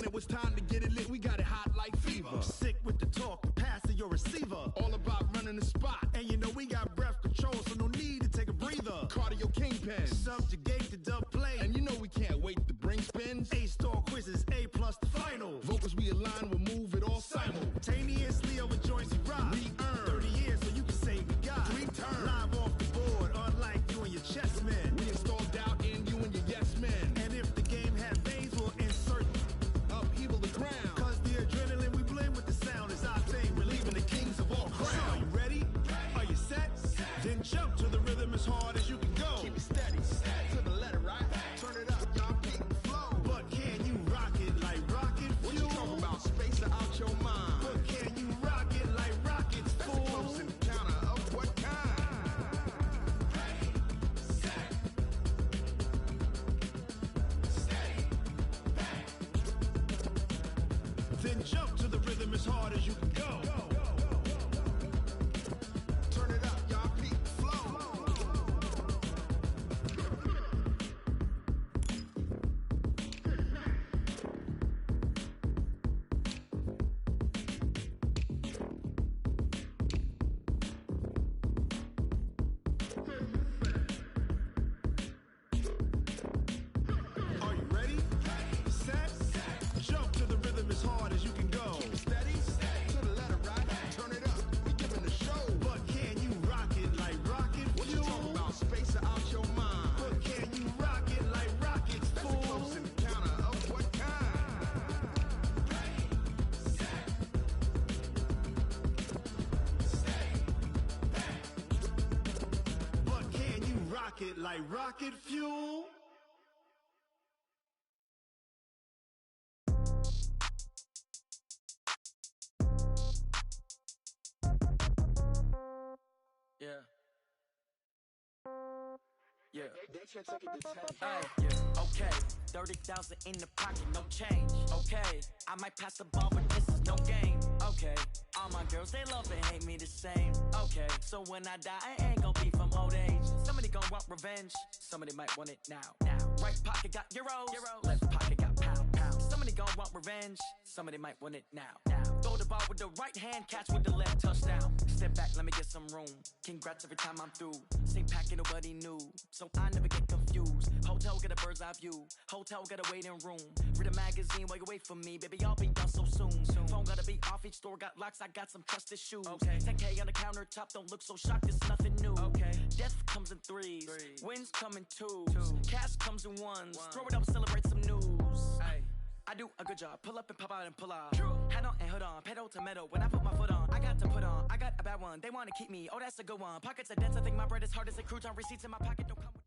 When it was time to get it lit, we got it hot like fever. Sick with the talk, pass to your receiver. All about running the spot. And you know we got breath control, so no need to take a breather. Cardio kingpin. Subjugate the dub play. And you know we can't wait to bring spins. A-star quizzes, A+ the final. Vocals we align, we'll move it all simultaneously over joints we rock. We earn 30 years, so you can say we got 3 turns. Live off the board, unlike you and your chess men. We install doubt in you and your yes men. And if the game had veins, we'll insert upheaval the ground. Cause the adrenaline we blend with the sound is our thing. We're leaving the kings of all crowns. So are you ready? Are you set? Then jump to the rhythm as hard as you can go. Keep it steady, to the letter, right? Turn it up, y'all keep the flow. But can you rock it like rocket fuel? What you talking about? Space out your mind. But can you rock it like rockets, That's fool? a close encounter of what kind? Ready, set, steady, back. Then jump to the rhythm as hard as you can go. Turn it up, y'all keep the flow. Are you ready? Set, jump to the rhythm as hard as you can go. Steady, to the letter, right? Turn it up, we giving the show. But can you rock it like rocket What you fuel? talking about? Space out your mind. But can you rock it like rockets, That's a fool? close encounter of what kind? But can you rock it like rocket fuel? Yeah. Yeah. Ay, yeah. Okay. 30,000 in the pocket, no change. Okay. I might pass the ball, but this is no game. Okay. All my girls, they love and hate me the same. Okay. So when I die, I ain't gon' be from old age. Somebody gon' want revenge. Somebody might want it now. Right pocket got euros. Left pocket got pound. Somebody gon' want revenge. Somebody might want it now. Throw the ball with the right hand, catch with the left, touchdown. Step back, let me get some room. Congrats every time I'm through. Same packet, nobody knew, so I never get confused. Hotel get a bird's eye view. Hotel got a waiting room. Read a magazine while you wait for me, baby. I'll be done so soon. Phone gotta be off. Each store got locks. I got some trusted shoes. 10K on the countertop. Don't look so shocked. It's nothing new. Death comes in threes. Wins come in twos. Cash comes in ones. Throw it up, celebrate some news. I do a good job. Pull up and pop out and pull out. Hat on and hood on. Pedal to metal. When I put my foot on, I got to put on. I got a bad one. They want to keep me. Oh, that's a good one. Pockets are dense. I think my bread is hard as a crouton. Receipts in my pocket don't come with.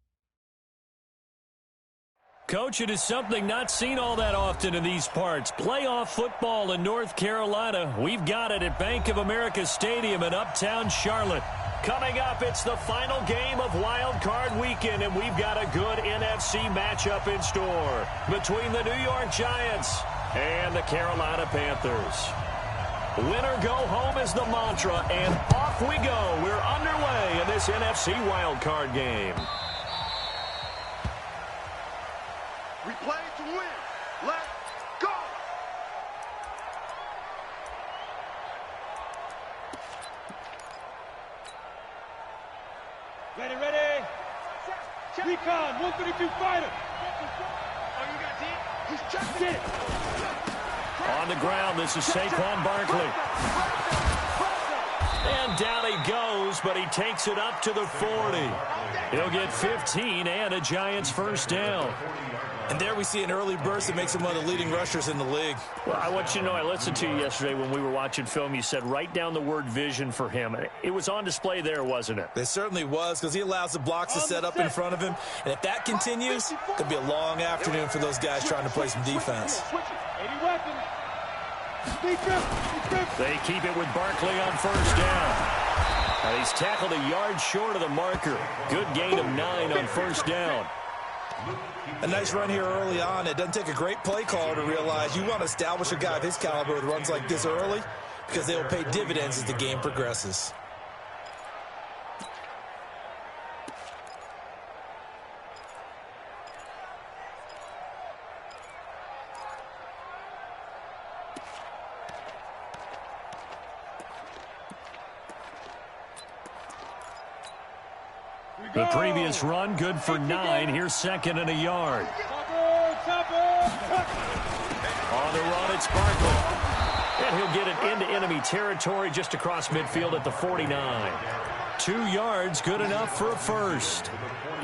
Coach, it is something not seen all that often in these parts. Playoff football in North Carolina. We've got it at Bank of America Stadium in Uptown Charlotte. Coming up, it's the final game of Wild Card Weekend, and we've got a good NFC matchup in store between the New York Giants and the Carolina Panthers. Winner go home is the mantra, and off we go. We're underway in this NFC Wild Card game. We play to win. Let's go. Ready. Recon, 132 fighter. Oh, you got it? He's checking. Get it. On the ground, this is Saquon Barkley. And down he goes, but he takes it up to the 40. He'll get 15 and a Giants first down. And there we see an early burst that makes him one of the leading rushers in the league. Well, I want you to know, I listened to you yesterday when we were watching film. You said write down the word vision for him. It was on display there, wasn't it? It certainly was, because he allows the blocks to set up in front of him. And if that continues, it could be a long afternoon for those guys trying to play some defense. 80 weapons. They keep it with Barkley on first down. And he's tackled a yard short of the marker. Good gain of 9 on first down. A nice run here early on. It doesn't take a great play caller to realize you want to establish a guy of his caliber with runs like this early, because they will pay dividends as the game progresses. The previous run, good for 9. Here's second and a yard. On the run, it's Barkley. And he'll get it into enemy territory just across midfield at the 49. 2 yards, good enough for a first.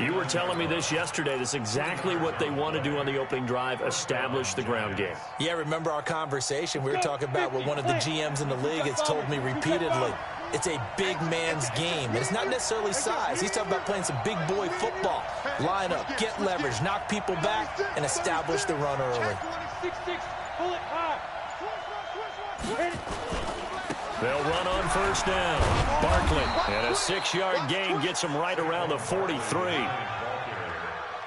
You were telling me this yesterday. This is exactly what they want to do on the opening drive, establish the ground game. Yeah, remember our conversation? We were talking about what one of the GMs in the league has told me repeatedly. It's a big man's game. And it's not necessarily size. He's talking about playing some big boy football. Line up, get leverage, knock people back, and establish the run early. They'll run on first down. Barkley, and a 6-yard gain gets him right around the 43.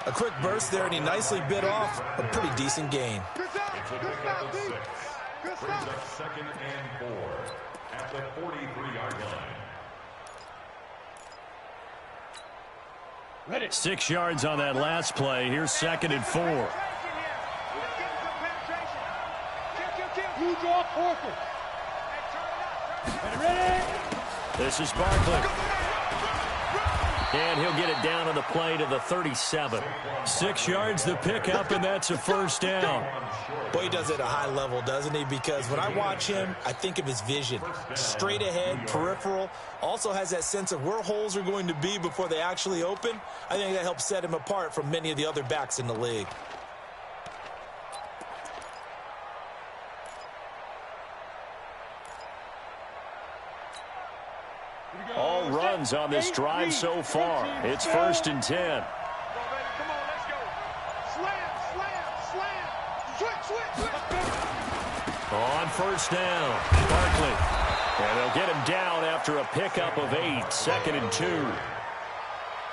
A quick burst there, and he nicely bit off a pretty decent gain. Brings up 2nd and 4 at the 43-yard line. 6 yards on that last play. Here's 2nd and 4. This is Barkley. And he'll get it down on the play to the 37. 6 yards the pickup, and that's a first down. Boy, he does it at a high level, doesn't he? Because when I watch him, I think of his vision. Straight ahead, peripheral. Also has that sense of where holes are going to be before they actually open. I think that helps set him apart from many of the other backs in the league. All runs on this drive so far. It's 1st and 10. Come on, let's go. Slam. Switch. On first down, Barkley. And they'll get him down after a pickup of 8. 2nd and 2.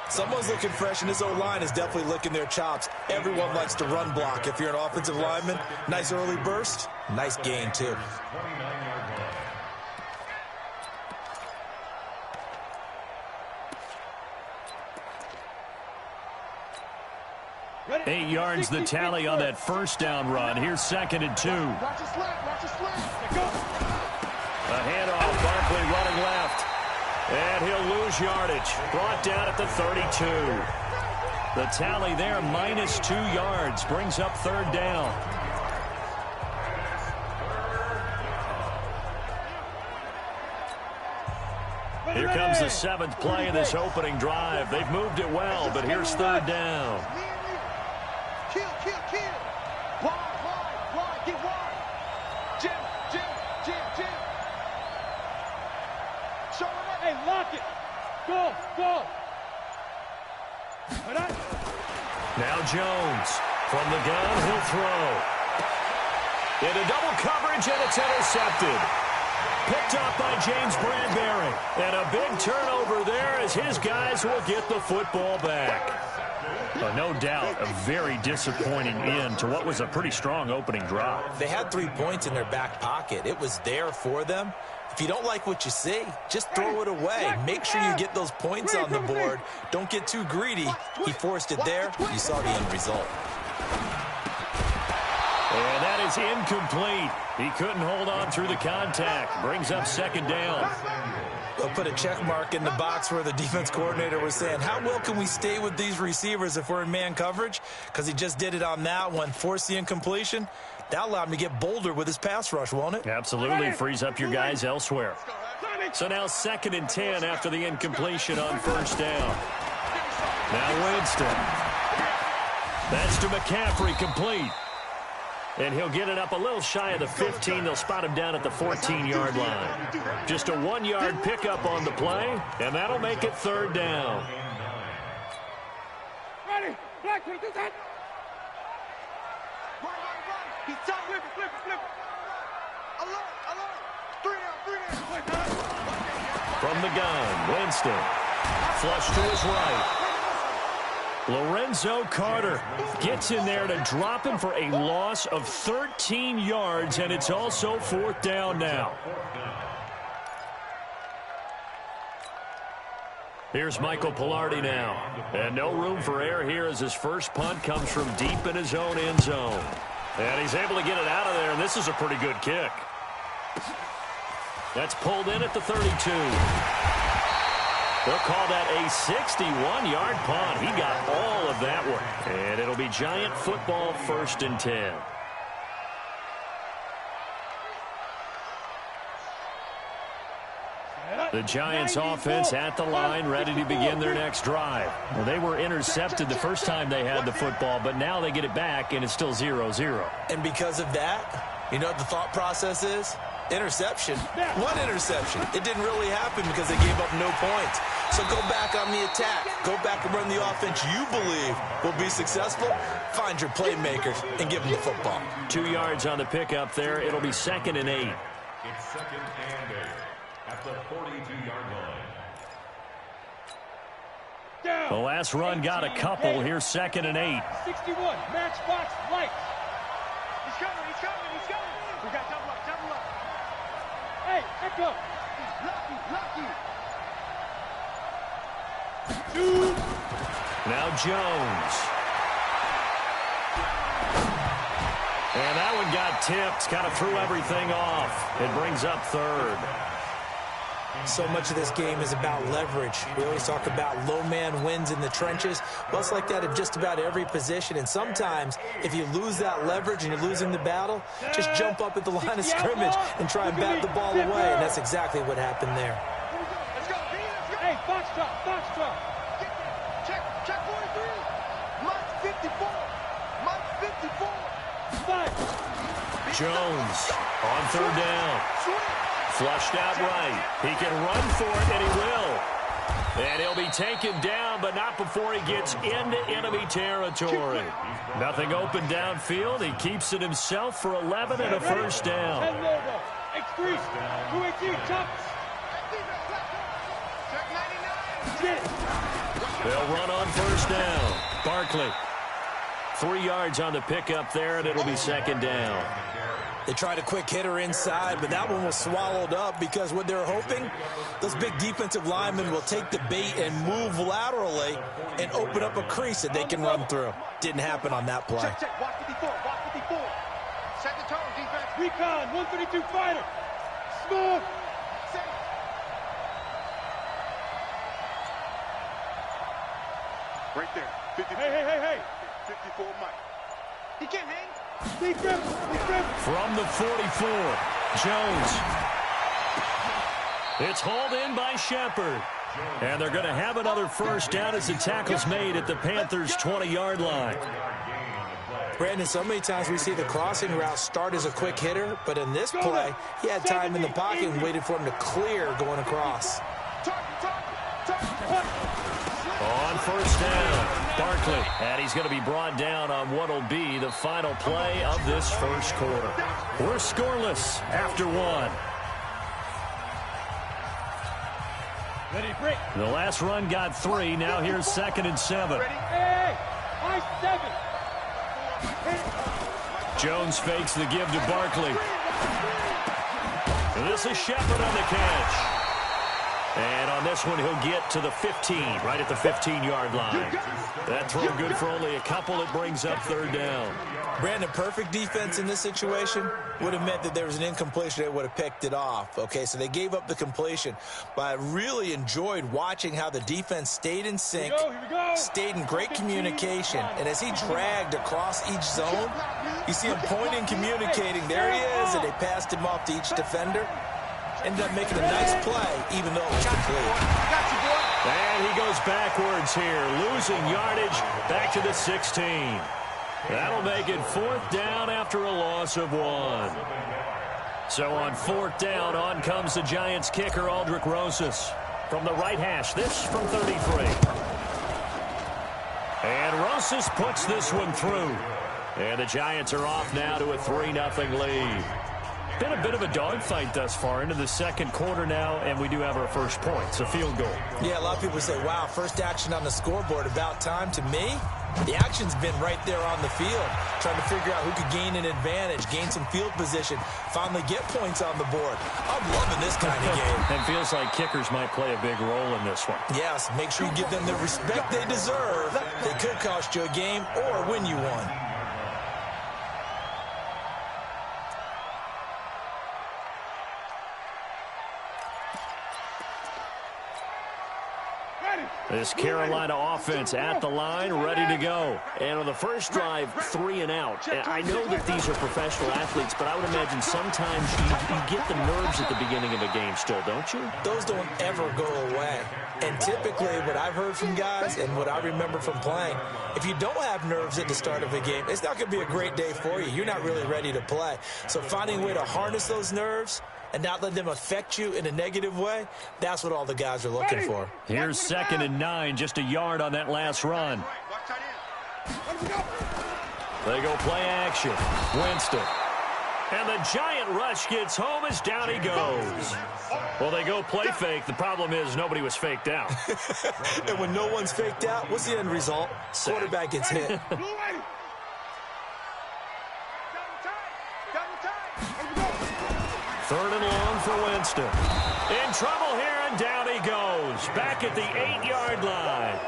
Someone's looking fresh, and his O-line is definitely licking their chops. Everyone likes to run block. If you're an offensive lineman, nice early burst, nice gain, too. 8 yards the tally on that first down run. Here's 2nd and 2. Watch the slant. A handoff, Barkley running left. And he'll lose yardage. Brought down at the 32. The tally there, -2 yards. Brings up 3rd down. Here comes the 7th play of this opening drive. They've moved it well, but here's 3rd down. Kill. Wide. Get wide. Jim. Show him that. Hey, lock it. Go. Now Jones. From the gun, he'll throw. Into double coverage, and it's intercepted. Picked up by James Bradbury. And a big turnover there as his guys will get the football back. No doubt, a very disappointing end to what was a pretty strong opening drive. They had 3 points in their back pocket. It was there for them. If you don't like what you see, just throw it away. Make sure you get those points on the board. Don't get too greedy. He forced it there. You saw the end result. And that is incomplete. He couldn't hold on through the contact. Brings up 2nd down. They'll put a check mark in the box where the defense coordinator was saying, how well can we stay with these receivers if we're in man coverage? Because he just did it on that one, forced the incompletion. That allowed him to get bolder with his pass rush, won't it? Absolutely. Frees up your guys elsewhere. So now 2nd and 10 after the incompletion on first down. Now Winston. That's to McCaffrey, complete. And he'll get it up a little shy of the 15. They'll spot him down at the 14-yard line. Just a 1-yard pickup on the play, and that'll make it 3rd down. Ready. Black, do that. Right. He's top. Flip it. Alert. 3 down. From the gun, Winston. Flush to his right. Lorenzo Carter gets in there to drop him for a loss of 13 yards, and it's also 4th down now. Here's Michael Pilardi now. And no room for error here as his first punt comes from deep in his own end zone. And he's able to get it out of there, and this is a pretty good kick. That's pulled in at the 32. They'll call that a 61-yard punt. He got all of that one. And it'll be Giant football 1st and 10. The Giants offense at the line, ready to begin their next drive. Well, they were intercepted the first time they had the football, but now they get it back, and it's still 0-0. And because of that, you know what the thought process is? Interception. One interception. It didn't really happen because they gave up no points. So go back on the attack. Go back and run the offense you believe will be successful. Find your playmakers and give them the football. 2 yards on the pickup there. It'll be 2nd and 8. It's 2nd and 8 at the 42-yard line. The last run got a couple. Here's 2nd and 8. 61, matchbox light. He's coming, he's coming, he's coming. We got double up, double up. Hey, echo. Lucky. Now Jones. And that one got tipped. Kind of threw everything off. It brings up 3rd. So much of this game is about leverage. We always talk about low man wins in the trenches. Well, it's like that in just about every position. And sometimes, if you lose that leverage and you're losing the battle, just jump up at the line of scrimmage and try and bat the ball away. And that's exactly what happened there. Let's go. Hey, box drop. Check 43. Mike 54. Jones on 3rd down. Flushed out right. He can run for it, and he will. And he'll be taken down, but not before he gets into enemy territory. Nothing open downfield. He keeps it himself for 11 and a 1st down. 10 logo. X3. 218. Chops. They'll run on 1st down. Barkley. 3 yards on the pickup there, and it'll be 2nd down. They tried a quick hitter inside, but that one was swallowed up because what they're hoping, those big defensive linemen will take the bait and move laterally and open up a crease that they can run through. Didn't happen on that play. Check. Walk 54. Set the tone, defense. Recon, 132 fighter. Smooth. Right there. 54. Hey. 54 Mike. He can't hang. Deep grip. From the 44, Jones. It's hauled in by Shepard. And they're going to have another 1st down as the tackle's made at the Panthers' 20-yard line. Brandon, so many times we see the crossing route start as a quick hitter, but in this play, he had time in the pocket and waited for him to clear going across. On 1st down, Barkley. And he's going to be brought down on what will be the final play of this 1st quarter. We're scoreless after 1. Ready, break. The last run got 3. Now here's 2nd and 7. Hey, high 7. Jones fakes the give to Barkley. And this is Shepard on the catch. And on this one, he'll get to the 15, right at the 15-yard line. That throw good for only a couple. It brings up 3rd down. Brandon, perfect defense in this situation would have meant that there was an incompletion that would have picked it off. Okay, so they gave up the completion. But I really enjoyed watching how the defense stayed in sync, stayed in great communication. And as he dragged across each zone, you see him pointing, communicating. There he is, and they passed him off to each defender. Ended up making a nice play, even though it was complete. And he goes backwards here, losing yardage back to the 16. That'll make it 4th down after a loss of 1. So on 4th down, on comes the Giants kicker, Aldrick Rosas. From the right hash, this from 33. And Rosas puts this one through. And the Giants are off now to a 3-0 lead. Been a bit of a dogfight thus far into the 2nd quarter now, and we do have our first points, a field goal. Yeah, a lot of people say, wow, first action on the scoreboard, about time. To me, the action's been right there on the field, trying to figure out who could gain an advantage, gain some field position, finally get points on the board. I'm loving this kind of game. And feels like kickers might play a big role in this one. Yes, make sure you give them the respect they deserve. They could cost you a game or win you one. This Carolina offense at the line, ready to go. And on the first drive, 3 and out. And I know that these are professional athletes, but I would imagine sometimes you get the nerves at the beginning of a game still, don't you? Those don't ever go away. And typically what I've heard from guys and what I remember from playing, if you don't have nerves at the start of a game, it's not going to be a great day for you. You're not really ready to play. So finding a way to harness those nerves and not let them affect you in a negative way, that's what all the guys are looking for. Here's 2nd and 9, just a yard on that last run. They go play action. Winston. And the giant rush gets home as down he goes. Well, they go play fake. The problem is nobody was faked out. And when no one's faked out, what's the end result? Quarterback gets hit. 3rd and long for Winston. In trouble here, and down he goes. Back at the 8-yard line.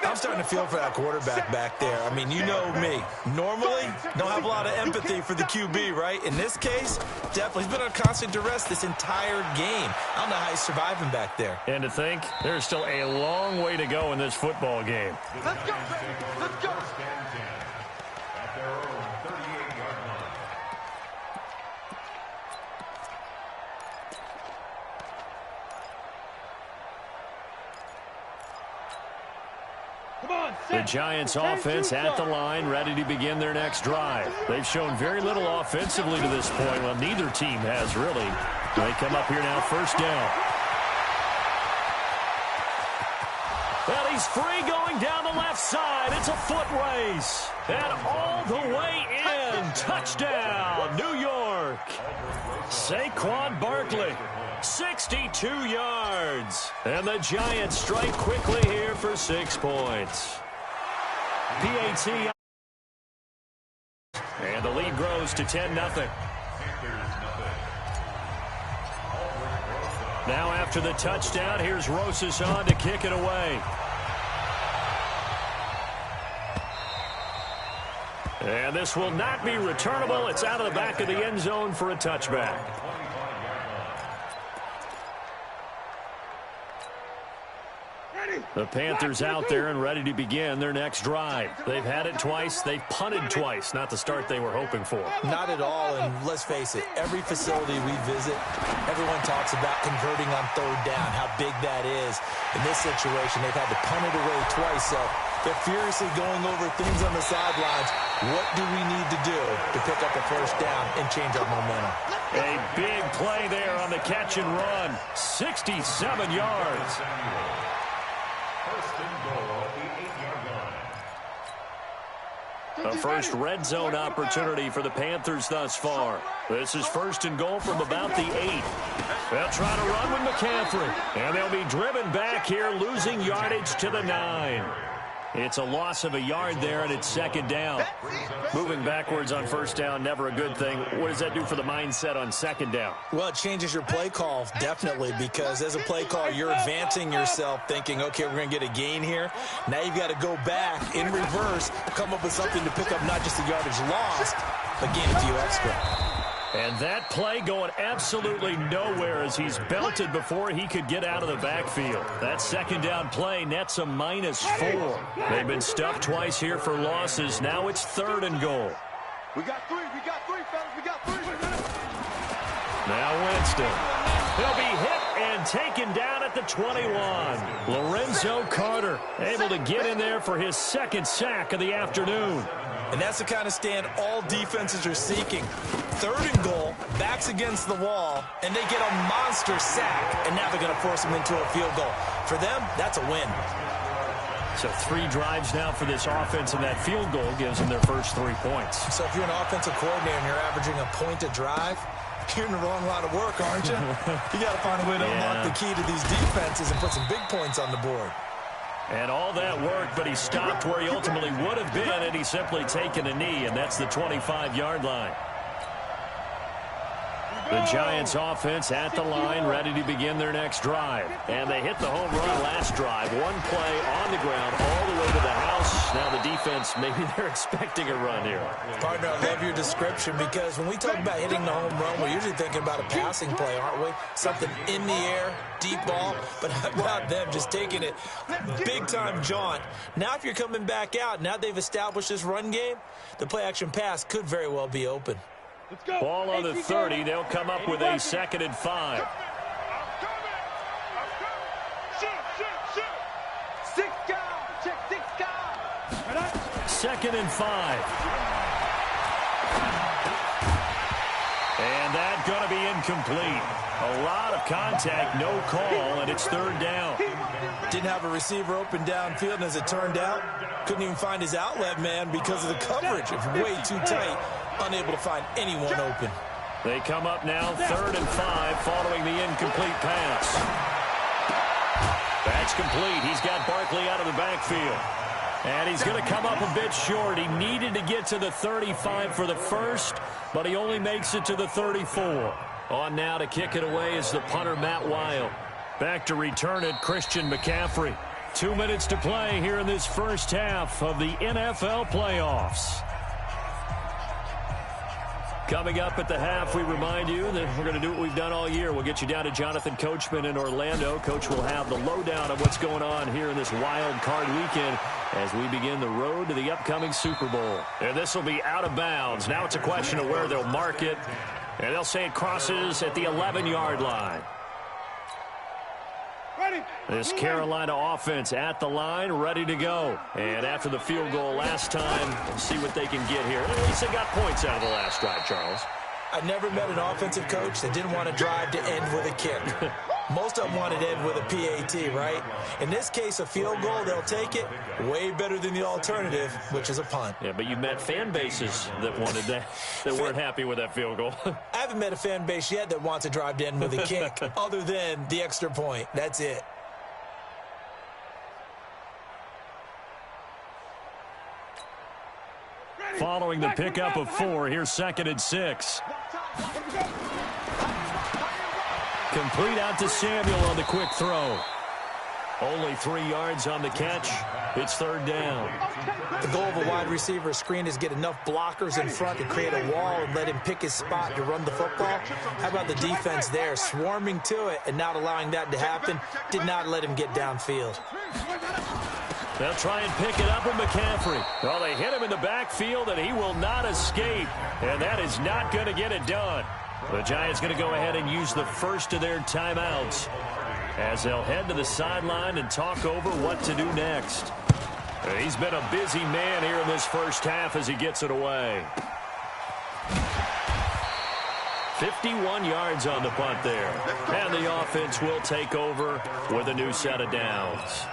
I'm starting to feel for that quarterback back there. I mean, you know me. Normally, don't have a lot of empathy for the QB, right? In this case, definitely. He's been under constant duress this entire game. I don't know how he's surviving back there. And to think, there's still a long way to go in this football game. Let's go, baby. Let's go. At their own 38-yard line. The Giants offense at the line, ready to begin their next drive. They've shown very little offensively to this point. Well, neither team has really. They come up here now, 1st down. Well, he's free going down the left side. It's a foot race. And all the way in. Touchdown, New York. Saquon Barkley. 62 yards. And the Giants strike quickly here for 6 points. PAT. And the lead grows to 10-0. Now after the touchdown, here's Rosas on to kick it away. And this will not be returnable. It's out of the back of the end zone for a touchback. The Panthers out there and ready to begin their next drive. They've had it twice. They've punted twice. Not the start they were hoping for. Not at all, and let's face it, every facility we visit, everyone talks about converting on 3rd down, how big that is. In this situation, they've had to punt it away twice, so they're furiously going over things on the sidelines. What do we need to do to pick up a 1st down and change our momentum? A big play there on the catch and run. 67 yards. First and goal at the 8-yard line. A first red zone opportunity for the Panthers thus far. This is 1st and goal from about the 8. They'll try to run with McCaffrey. And they'll be driven back here, losing yardage to the 9. It's a loss of a yard there, and it's 2nd down. Moving backwards on 1st down, never a good thing. What does that do for the mindset on 2nd down? Well, it changes your play call, definitely, because as a play caller, you're advancing yourself thinking, okay, we're going to get a gain here. Now you've got to go back in reverse, come up with something to pick up not just the yardage lost, but gain a few extra. And that play going absolutely nowhere as he's belted before he could get out of the backfield. That 2nd down play nets a -4. They've been stuffed twice here for losses. Now it's 3rd and goal. We got 3, fellas, we got 3. Now Winston. He'll be hit and taken down at the 21. Lorenzo Carter able to get in there for his 2nd sack of the afternoon. And that's the kind of stand all defenses are seeking. 3rd and goal, backs against the wall, and they get a monster sack, and now they're going to force them into a field goal. For them, that's a win. So 3 drives now for this offense, and that field goal gives them their first 3 points. So if you're an offensive coordinator and you're averaging a point a drive, you're in the wrong line of work, aren't you? You got to find a way to unlock the key to these defenses and put some big points on the board. And all that worked, but he stopped where he ultimately would have been, and he's simply taken a knee, and that's the 25-yard line. The Giants offense at the line, ready to begin their next drive. And they hit the home run last drive. 1 play on the ground all the way to the house. Charles. Now the defense, maybe they're expecting a run here. Partner, I love your description because when we talk about hitting the home run, we're usually thinking about a passing play, aren't we? Something in the air, deep ball. But how about them just taking it big-time jaunt? Now if you're coming back out, now they've established this run game, the play-action pass could very well be open. Let's go. Ball on the 30. They'll come up with a 2nd and 5. Second and 5. And that's going to be incomplete. A lot of contact, no call, and it's 3rd down. Didn't have a receiver open downfield, and as it turned out, couldn't even find his outlet man because of the coverage. It's way too tight, unable to find anyone open. They come up now 3rd and 5 following the incomplete pass. That's complete. He's got Barkley out of the backfield. And he's going to come up a bit short. He needed to get to the 35 for the first, but he only makes it to the 34. On now to kick it away is the punter, Matt Weil. Back to return it, Christian McCaffrey. 2 minutes to play here in this first half of the NFL playoffs. Coming up at the half, we remind you that we're going to do what we've done all year. We'll get you down to Jonathan Coachman in Orlando. Coach will have the lowdown of what's going on here in this wild card weekend as we begin the road to the upcoming Super Bowl. And this will be out of bounds. Now it's a question of where they'll mark it. And they'll say it crosses at the 11-yard line. This Carolina offense at the line, ready to go. And after the field goal last time, we'll see what they can get here. At least they got points out of the last drive, Charles. I never met an offensive coach that didn't want to drive to end with a kick. Most of them wanted to end with a PAT, right? In this case, a field goal, they'll take it. Way better than the alternative, which is a punt. Yeah, but you met fan bases that wanted that, that weren't happy with that field goal. I haven't met a fan base yet that wants to drive to end with a kick, other than the extra point. That's it. Following the pickup of 4, here's 2nd and 6. Complete out to Samuel on the quick throw. Only 3 yards on the catch. It's 3rd down. The goal of a wide receiver screen is get enough blockers in front to create a wall and let him pick his spot to run the football. How about the defense there, swarming to it and not allowing that to happen? Did not let him get downfield. They'll try and pick it up with McCaffrey. Well, they hit him in the backfield, and he will not escape. And that is not going to get it done. The Giants going to go ahead and use the first of their timeouts as they'll head to the sideline and talk over what to do next. He's been a busy man here in this first half as he gets it away. 51 yards on the punt there. And the offense will take over with a new set of downs.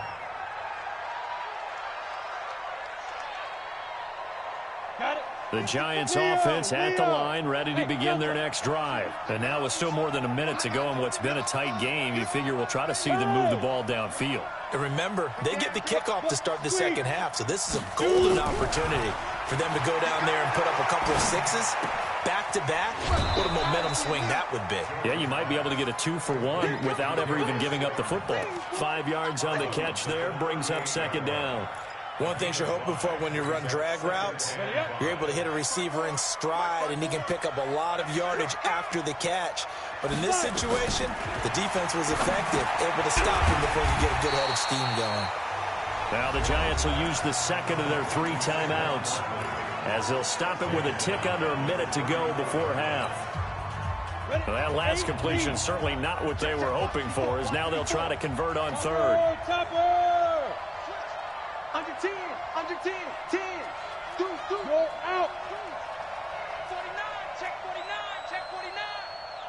The Giants offense at the line, ready to begin their next drive. And now with still more than a minute to go in what's been a tight game, you figure we'll try to see them move the ball downfield. And remember, they get the kickoff to start the second half, so this is a golden opportunity for them to go down there and put up a couple of sixes back-to-back. What a momentum swing that would be. Yeah, you might be able to get a 2-for-1 without ever even giving up the football. 5 yards on the catch there, brings up 2nd down. One thing you're hoping for when you run drag routes, you're able to hit a receiver in stride, and he can pick up a lot of yardage after the catch. But in this situation, the defense was effective, able to stop him before he get a good head of steam going. Now the Giants will use the second of their 3 timeouts as they'll stop it with a tick under a minute to go before half. Well, that last completion certainly not what they were hoping for, as now they'll try to convert on 3rd. Under 10, 10. Do, roll out. 49, check 49.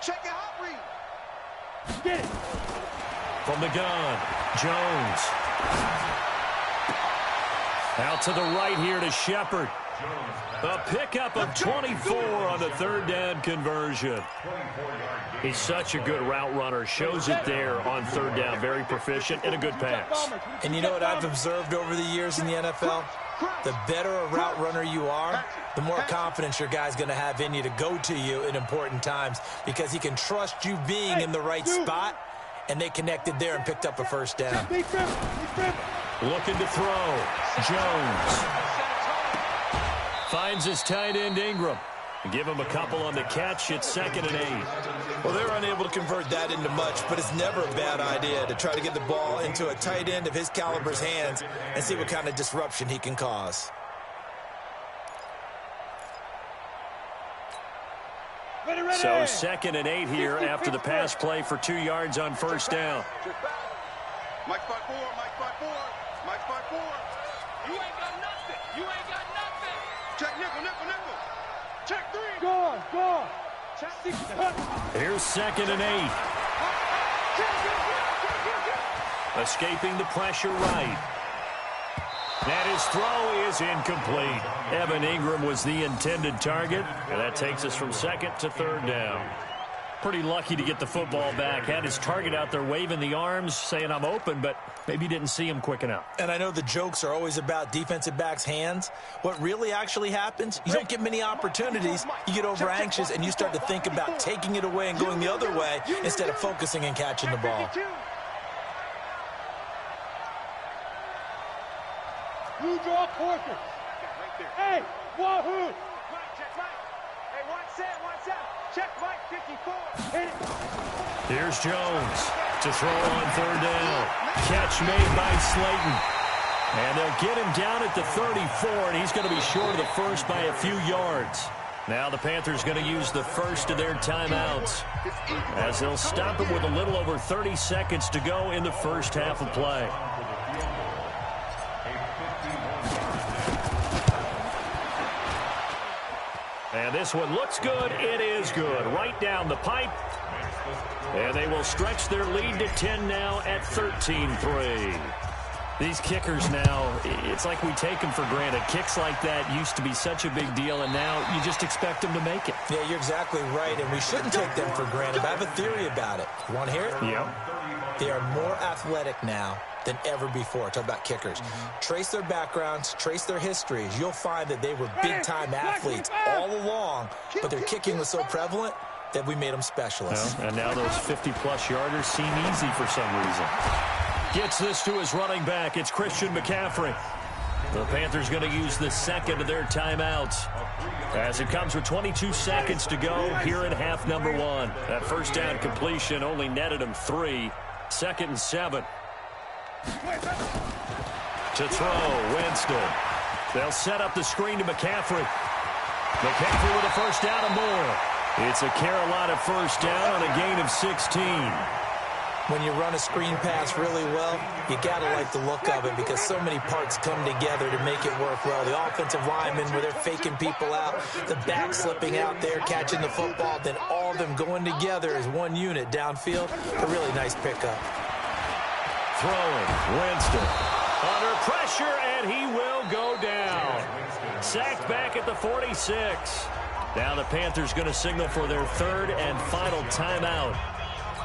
Check your hot read. Get it. From the gun, Jones. Out to the right here to Shepard. A pickup of 24 on the 3rd down conversion. He's such a good route runner. Shows it there on 3rd down. Very proficient and a good pass. And you know what I've observed over the years in the NFL? The better a route runner you are, the more confidence your guy's going to have in you to go to you in important times, because he can trust you being in the right spot, and they connected there and picked up a 1st down. Looking to throw. Jones. Finds his tight end, Ingram. Give him a couple on the catch. It's 2nd and 8. Well, they're unable to convert that into much, but it's never a bad idea to try to get the ball into a tight end of his caliber's hands and see what kind of disruption he can cause. So 2nd and 8 here after the pass play for 2 yards on first down. Mike 5-4, Mike 5-4, Mike 5-4. You ain't got nothing. You ain't got nothing. Check nickel, nickel, nickel. Check 3. Go on, go on. Check 6. Here's 2nd and 8. Escaping the pressure right. And his throw is incomplete. Evan Ingram was the intended target, and that takes us from 2nd to 3rd down. Pretty lucky to get the football back. Had his target out there waving the arms, saying I'm open, but maybe didn't see him quick enough. And I know the jokes are always about defensive backs' hands. What really actually happens, you don't get many opportunities. You get over anxious, and you start to think about taking it away and going the other way instead of focusing and catching the ball. You draw quarters. Hey, wahoo! Check right. Hey, one set. Check right, 54. Hit it. Here's Jones to throw on 3rd down. Catch made by Slayton. And they'll get him down at the 34, and he's going to be short of the first by a few yards. Now the Panthers going to use the first of their timeouts as they'll stop it with a little over 30 seconds to go in the first half of play. And this one looks good. It is good. Right down the pipe. And they will stretch their lead to 10 now at 13-3. These kickers now, it's like we take them for granted. Kicks like that used to be such a big deal, and now you just expect them to make it. Yeah, you're exactly right, and we shouldn't take them for granted. But I have a theory about it. You want to hear it? Yep. They are more athletic now than ever before. Talk about kickers. Trace their backgrounds, trace their histories. You'll find that they were big-time athletes all along, but their kicking was so prevalent that we made them specialists. Well, and now those 50-plus yarders seem easy for some reason. Gets this to his running back. It's Christian McCaffrey. The Panthers going to use the second of their timeouts as it comes with 22 seconds to go here in half number 1. That first down completion only netted him 3. 2nd and 7. To throw, Winston. They'll set up the screen to McCaffrey. McCaffrey with a first down and more. It's a Carolina first down on a gain of 16. When you run a screen pass really well, you got to like the look of it because so many parts come together to make it work well. The offensive linemen, where they're faking people out, the back slipping out there, catching the football, then all of them going together as one unit downfield. A really nice pickup. Throwing, Winston. Under pressure, and he will go down. Sacked back at the 46. Now the Panthers going to signal for their 3rd and final timeout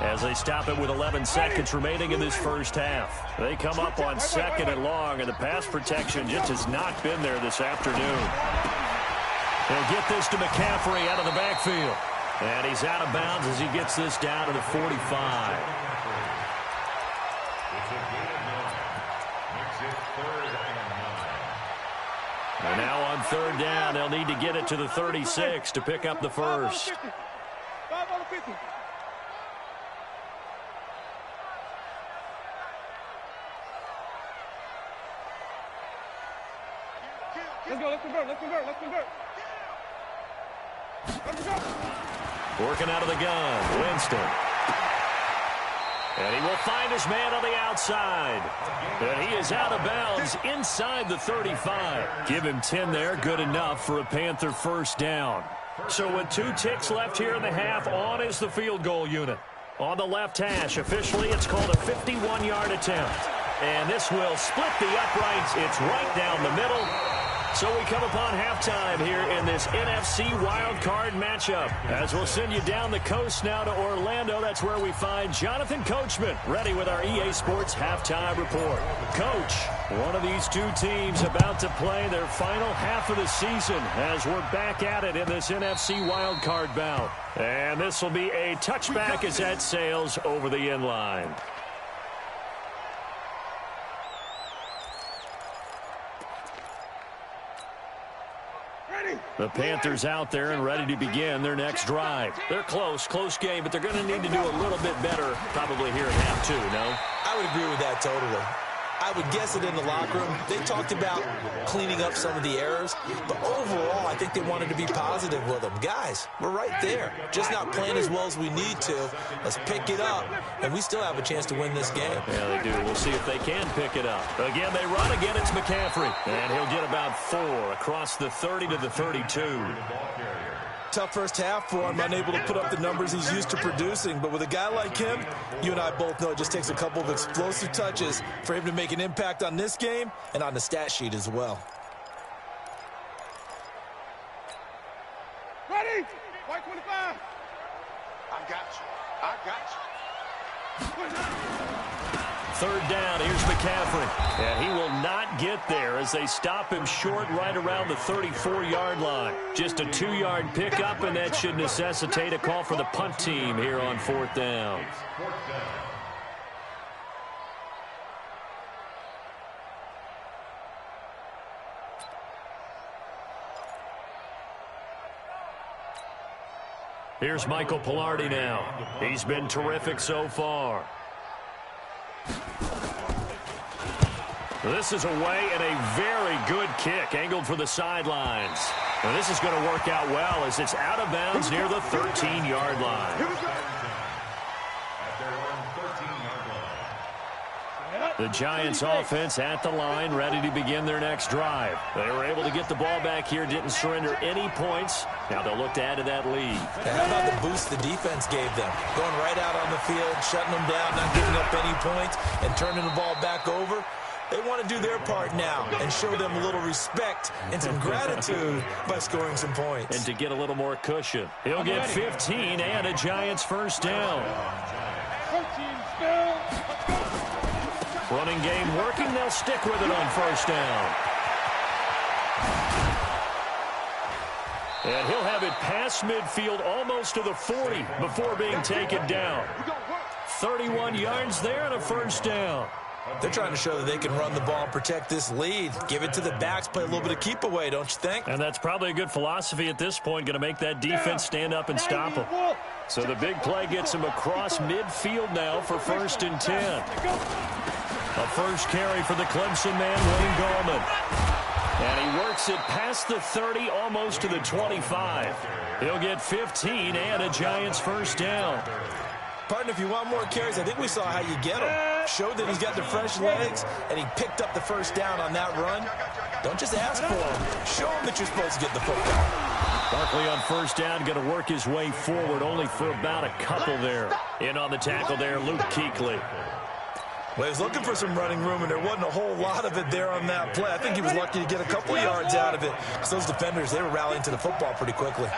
as they stop it with 11 seconds remaining in this first half. They come up on 2nd and long, and the pass protection just has not been there this afternoon. They'll get this to McCaffrey out of the backfield. And he's out of bounds as he gets this down to the 45. And now on 3rd down, they'll need to get it to the 36 to pick up the first. 5 on the 50. Let's go, let's convert. Working out of the gun, Winston. And he will find his man on the outside. And he is out of bounds inside the 35. Give him 10 there, good enough for a Panther first down. So with 2 ticks left here in the half, on is the field goal unit. On the left hash, officially it's called a 51-yard attempt. And this will split the uprights. It's right down the middle. So we come upon halftime here in this NFC wildcard matchup. As we'll send you down the coast now to Orlando. That's where we find Jonathan Coachman ready with our EA Sports halftime report. Coach, one of these 2 teams about to play their final half of the season as we're back at it in this NFC wildcard bout. And this will be a touchback as that sails over the end line. The Panthers out there and ready to begin their next drive. They're close game, but they're going to need to do a little bit better probably here in half 2, no? I would agree with that totally. I would guess it in the locker room. They talked about cleaning up some of the errors, but overall, I think they wanted to be positive with them. Guys, we're right there. Just not playing as well as we need to. Let's pick it up, and we still have a chance to win this game. Yeah, they do. We'll see if they can pick it up. Again, they run again. It's McCaffrey, and he'll get about 4 across the 30 to the 32. Tough first half for him, unable to put up the numbers he's used to producing. But with a guy like him, you and I both know it just takes a couple of explosive touches for him to make an impact on this game and on the stat sheet as well. Ready? White 25. I got you. Third down, here's McCaffrey. And he will not get there as they stop him short right around the 34-yard line. Just a 2-yard pickup, and that should necessitate a call for the punt team here on 4th down. Here's Michael Pilardi now. He's been terrific so far. This is away and a very good kick angled for the sidelines. And this is going to work out well as it's out of bounds near the 13-yard line. The Giants offense at the line, ready to begin their next drive. They were able to get the ball back here, didn't surrender any points. Now they'll look to add to that lead. How about the boost the defense gave them? Going right out on the field, shutting them down, not giving up any points, and turning the ball back over. They want to do their part now and show them a little respect and some gratitude by scoring some points. And to get a little more cushion. He'll get 15 and a Giants first down. Running game working. They'll stick with it on first down. And he'll have it past midfield almost to the 40 before being taken down. 31 yards there and a first down. They're trying to show that they can run the ball and protect this lead. Give it to the backs, play a little bit of keep away, don't you think? And that's probably a good philosophy at this point, going to make that defense stand up and stop them. So the big play gets him across midfield now for 1st and 10. A first carry for the Clemson man, Wayne Gallman. And he works it past the 30, almost to the 25. He'll get 15 and a Giants first down. Partner, if you want more carries, I think we saw how you get them. Showed that he's got the fresh legs, and he picked up the first down on that run. Don't just ask for him. Show him that you're supposed to get the football. Barkley on first down, going to work his way forward, only for about a couple there. In on the tackle there, Luke Kuechly. Well, he was looking for some running room, and there wasn't a whole lot of it there on that play. I think he was lucky to get a couple of yards out of it, because those defenders, they were rallying to the football pretty quickly.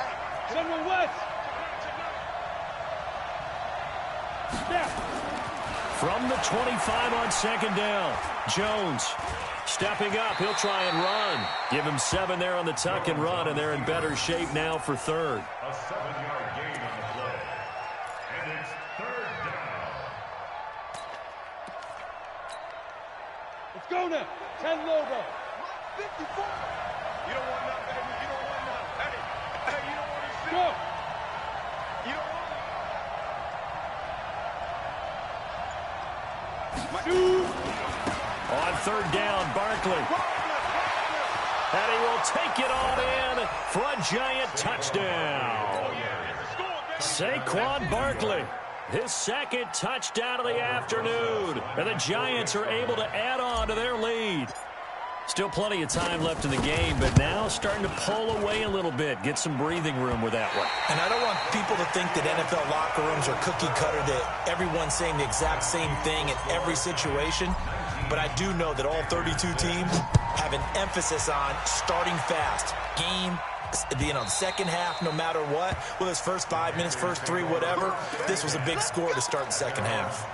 From the 25 on second down, Jones stepping up. He'll try and run. Give him 7 there on the tuck and run, and they're in better shape now for third. A 7-yard gain on the play. And it's 3rd down. Let's go now. 10 logo. 54. You don't want nothing, baby. You don't want nothing. Hey, you don't want to see. Go. You don't want On 3rd down, Barkley. And he will take it on in for a Giant touchdown. Saquon Barkley, his 2nd touchdown of the afternoon. And the Giants are able to add on to their lead. Still plenty of time left in the game, but now starting to pull away a little bit. Get some breathing room with that one. And I don't want people to think that NFL locker rooms are cookie cutter, that everyone's saying the exact same thing in every situation. But I do know that all 32 teams have an emphasis on starting fast. Game, the second half, no matter what. Whether it's first 5 minutes, first 3, whatever. This was a big score to start the second half.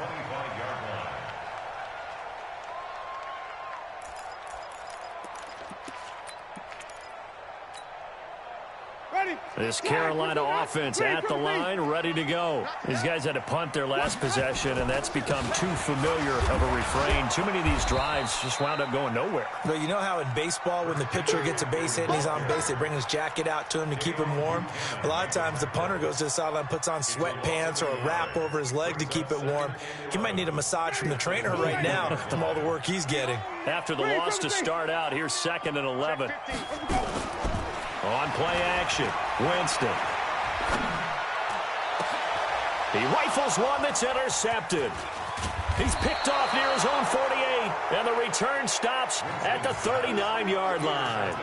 Ready. This Carolina offense at the line, ready to go. These guys had to punt their last possession, and that's become too familiar of a refrain. Too many of these drives just wound up going nowhere. But you know how in baseball, when the pitcher gets a base hit and he's on base, they bring his jacket out to him to keep him warm? A lot of times the punter goes to the sideline, puts on sweatpants or a wrap over his leg to keep it warm. He might need a massage from the trainer right now from all the work he's getting. After the loss to start out, here's 2nd and 11. On play action, Winston. He rifles one that's intercepted. He's picked off near his own 48, and the return stops at the 39-yard line.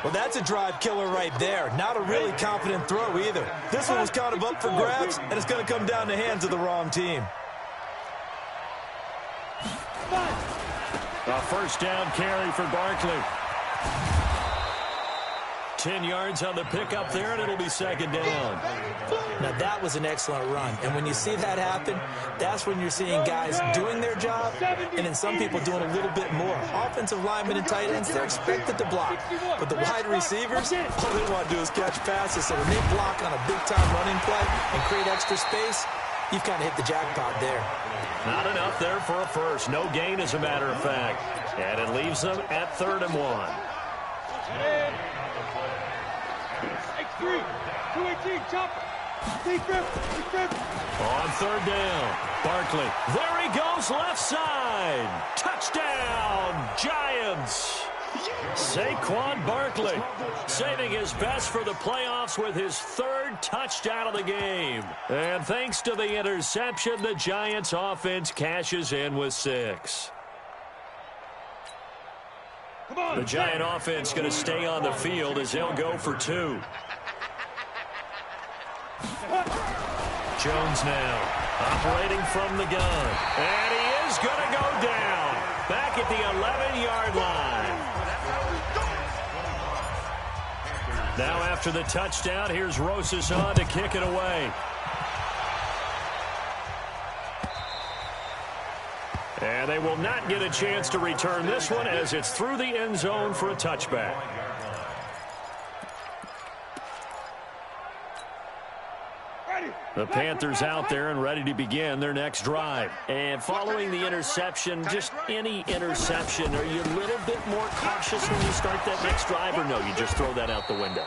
Well, that's a drive killer right there. Not a really confident throw either. This one was kind of up for grabs, and it's going to come down the hands of the wrong team. A first down carry for Barkley. 10 yards on the pickup there, and it'll be 2nd down. Now, that was an excellent run. And when you see that happen, that's when you're seeing guys doing their job and then some people doing a little bit more. Offensive linemen and tight ends, they're expected to block. But the wide receivers, all they want to do is catch passes. So when they block on a big-time running play and create extra space, you've kind of hit the jackpot there. Not enough there for a first. No gain, as a matter of fact. And it leaves them at 3rd and 1. X3, 218, chopper. On 3rd down, Barkley. There he goes, left side. Touchdown, Giants. Saquon Barkley saving his best for the playoffs with his 3rd touchdown of the game. And thanks to the interception, the Giants offense cashes in with 6. The Giant offense going to stay on the field as they'll go for 2. Jones now operating from the gun. And he is going to go down back at the 11-yard line. Now after the touchdown, here's Rosas on to kick it away. And they will not get a chance to return this one as it's through the end zone for a touchback. The Panthers out there and ready to begin their next drive. And following the interception, just any interception, are you a little bit more cautious when you start that next drive, or no, you just throw that out the window?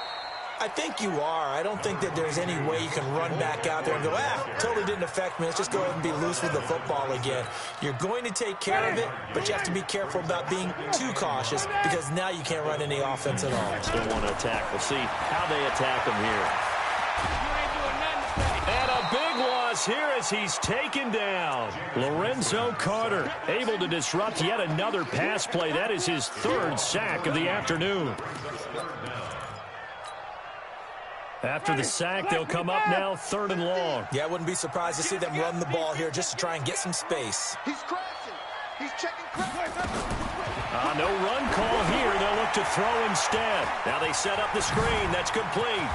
I think you are. I don't think that there's any way you can run back out there and go, totally didn't affect me. Let's just go ahead and be loose with the football again. You're going to take care of it, but you have to be careful about being too cautious because now you can't run any offense at all. Still want to attack. We'll see how they attack him here. And a big loss here as he's taken down. Lorenzo Carter able to disrupt yet another pass play. That is his 3rd sack of the afternoon. After the sack, they'll come up now 3rd and long. Yeah, I wouldn't be surprised to see them run the ball here just to try and get some space. He's crashing. He's checking crash. No run call here. They'll look to throw instead. Now they set up the screen. That's complete.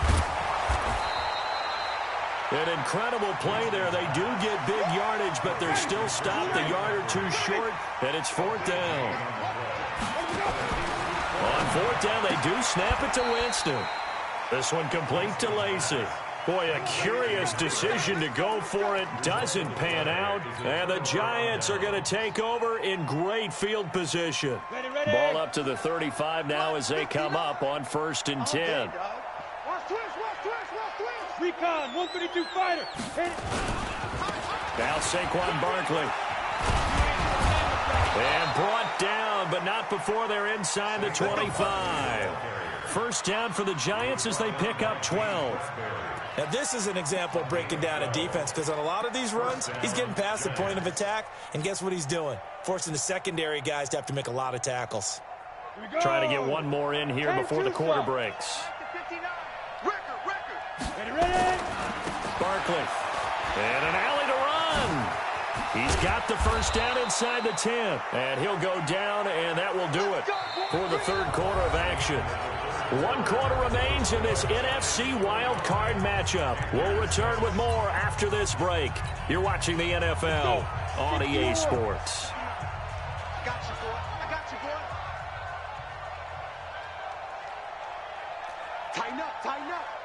An incredible play there. They do get big yardage, but they're still stopped a yard or 2 short, and it's 4th down. On 4th down, they do snap it to Winston. This one complete to Lacey. Boy, a curious decision to go for it. Doesn't pan out. And the Giants are going to take over in great field position. Ball up to the 35 now as they come up on 1st and 10. Watch twist. Recon, 132 fighter. Now Saquon Barkley. And brought down, but not before they're inside the 25. First down for the Giants as they pick up 12. Now, this is an example of breaking down a defense because on a lot of these runs, he's getting past the point of attack, and guess what he's doing? Forcing the secondary guys to have to make a lot of tackles. Trying to get one more in here before the quarter breaks. Ready. Barkley. And an alley to run. He's got the first down inside the 10. And he'll go down, and that will do it for the 3rd quarter of action. 1 quarter remains in this NFC wildcard matchup. We'll return with more after this break. You're watching the NFL on EA Sports. I got you, boy. Tighten up.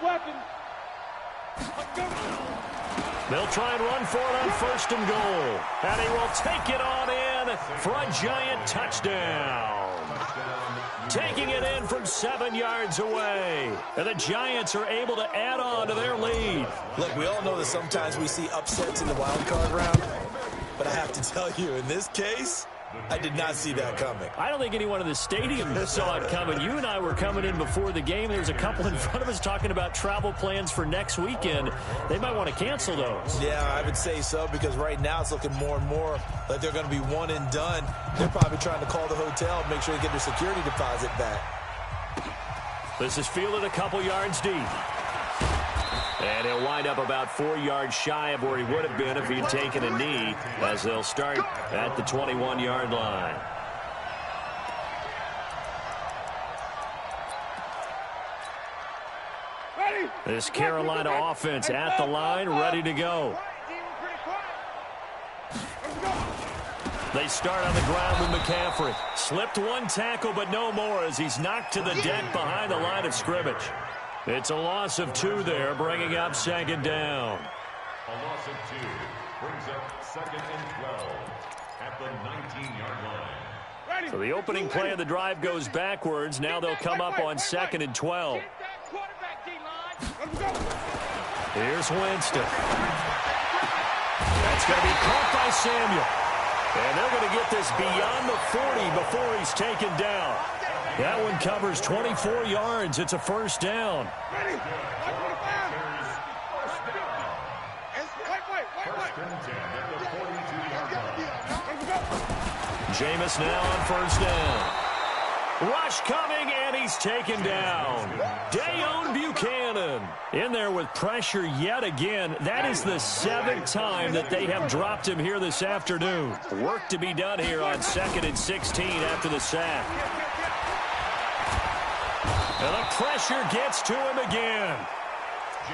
weapon. Let's go. They'll try and run for it on 1st and goal. And he will take it on in for a giant touchdown. Taking it in from 7 yards away. And the Giants are able to add on to their lead. Look, we all know that sometimes we see upsets in the wild card round. But I have to tell you, in this case, I did not see that coming. I don't think anyone in the stadium saw it coming. You and I were coming in before the game. There's a couple in front of us talking about travel plans for next weekend. They might want to cancel those. Yeah, I would say so, because right now it's looking more and more like they're going to be one and done. They're probably trying to call the hotel and make sure they get their security deposit back. This is fielded a couple yards deep. And he'll wind up about 4 yards shy of where he would have been if he'd taken a knee, as they'll start at the 21-yard line. This Carolina offense at the line, ready to go. They start on the ground with McCaffrey. Slipped one tackle, but no more, as he's knocked to the deck behind the line of scrimmage. It's a loss of 2 there, bringing up 2nd down. A loss of 2 brings up 2nd and 12 at the 19-yard line. So the opening play of the drive goes backwards. Now they'll come up on 2nd and 12. Here's Winston. That's going to be caught by Samuel. And they're going to get this beyond the 40 before he's taken down. That one covers 24 yards. It's a 1st down. Jameis now on 1st down. Rush coming, and he's taken down. Dayon Buchanan in there with pressure yet again. That is the 7th time that they have dropped him here this afternoon. Work to be done here on 2nd and 16 after the sack. And the pressure gets to him again.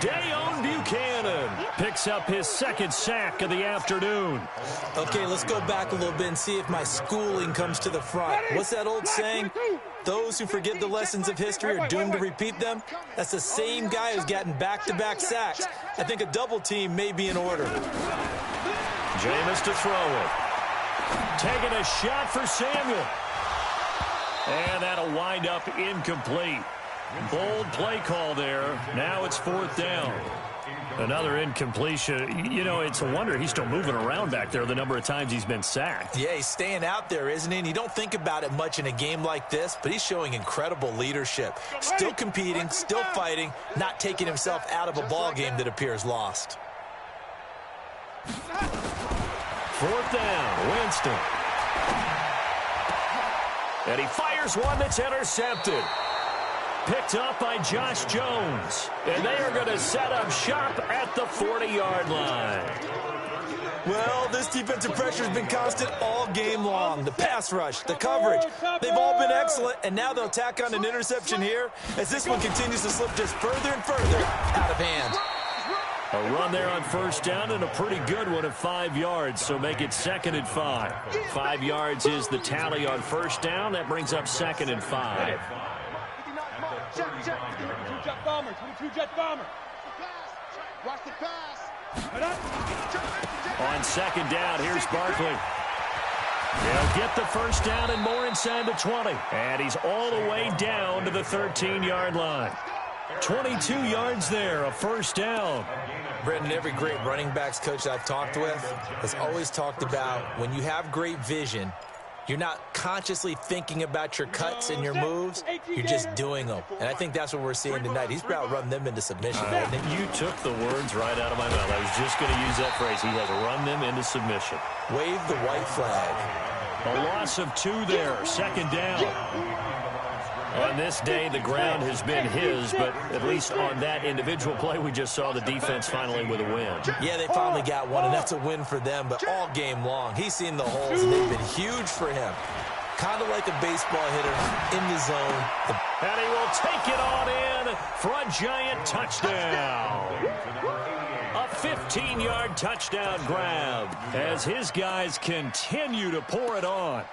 Dayon Buchanan picks up his 2nd sack of the afternoon. Okay, let's go back a little bit and see if my schooling comes to the front. What's that old saying? Those who forget the lessons of history are doomed to repeat them. That's the same guy who's gotten back-to-back sacks. I think a double team may be in order. Jameis to throw it. Taking a shot for Samuel. And that'll wind up incomplete. Bold play call there. Now it's 4th down. Another incompletion. You know, it's a wonder he's still moving around back there the number of times he's been sacked. Yeah, he's staying out there, isn't he? And you don't think about it much in a game like this, but he's showing incredible leadership. Still competing, still fighting, not taking himself out of a ball game that appears lost. 4th down, Winston. And he fires one that's intercepted. Picked up by Josh Jones. And they are going to set up shop at the 40-yard line. Well, this defensive pressure has been constant all game long. The pass rush, the coverage, they've all been excellent, and now they'll tack on an interception here as this one continues to slip just further and further out of hand. A run there on 1st down and a pretty good one at 5 yards, so make it 2nd and 5. 5 yards is the tally on 1st down. That brings up 2nd and 5. Check. 22 jet bomber. 22 jet bomber. Watch the pass. On 2nd down, here's Barkley. They'll get the 1st down and more inside the 20. And he's all the way down to the 13-yard line. 22 yards there, a 1st down. Brendan, every great running backs coach I've talked with has always talked about when you have great vision, you're not consciously thinking about your cuts and your moves. You're just doing them. And I think that's what we're seeing tonight. He's about run them into submission. You took the words right out of my mouth. I was just going to use that phrase. He has run them into submission. Wave the white flag. A loss of 2 there. 2nd down. On this day, the ground has been his, but at least on that individual play, we just saw the defense finally with a win. Yeah, they finally got one, and that's a win for them, but all game long, he's seen the holes, and they've been huge for him. Kind of like a baseball hitter in the zone. And he will take it on in for a giant touchdown. A 15-yard touchdown grab as his guys continue to pour it on.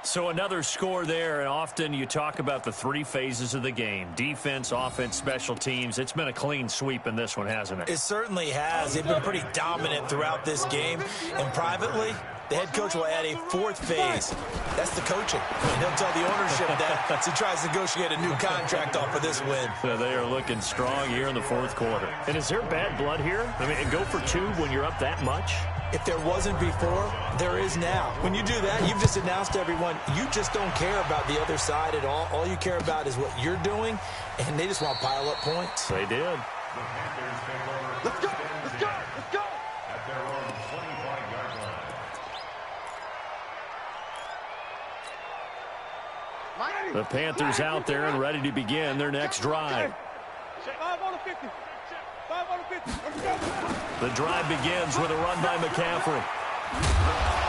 So another score there, and often you talk about the three phases of the game. Defense, offense, special teams. It's been a clean sweep in this one, hasn't it? It certainly has. They've been pretty dominant throughout this game. And privately, the head coach will add a fourth phase. That's the coaching. And he'll tell the ownership that as he tries to negotiate a new contract off of this win. So they are looking strong here in the fourth quarter. And is there bad blood here? I mean, and go for two when you're up that much? If there wasn't before, there is now. When you do that, you've just announced to everyone, you just don't care about the other side at all. All you care about is what you're doing, and they just want to pile up points. They did. Let's go! Let's go! Let's go! At their own 25-yard line. The Panthers out there and ready to begin their next drive. 5 on the 50. 5 on the 50. Let's go. The drive begins with a run by McCaffrey.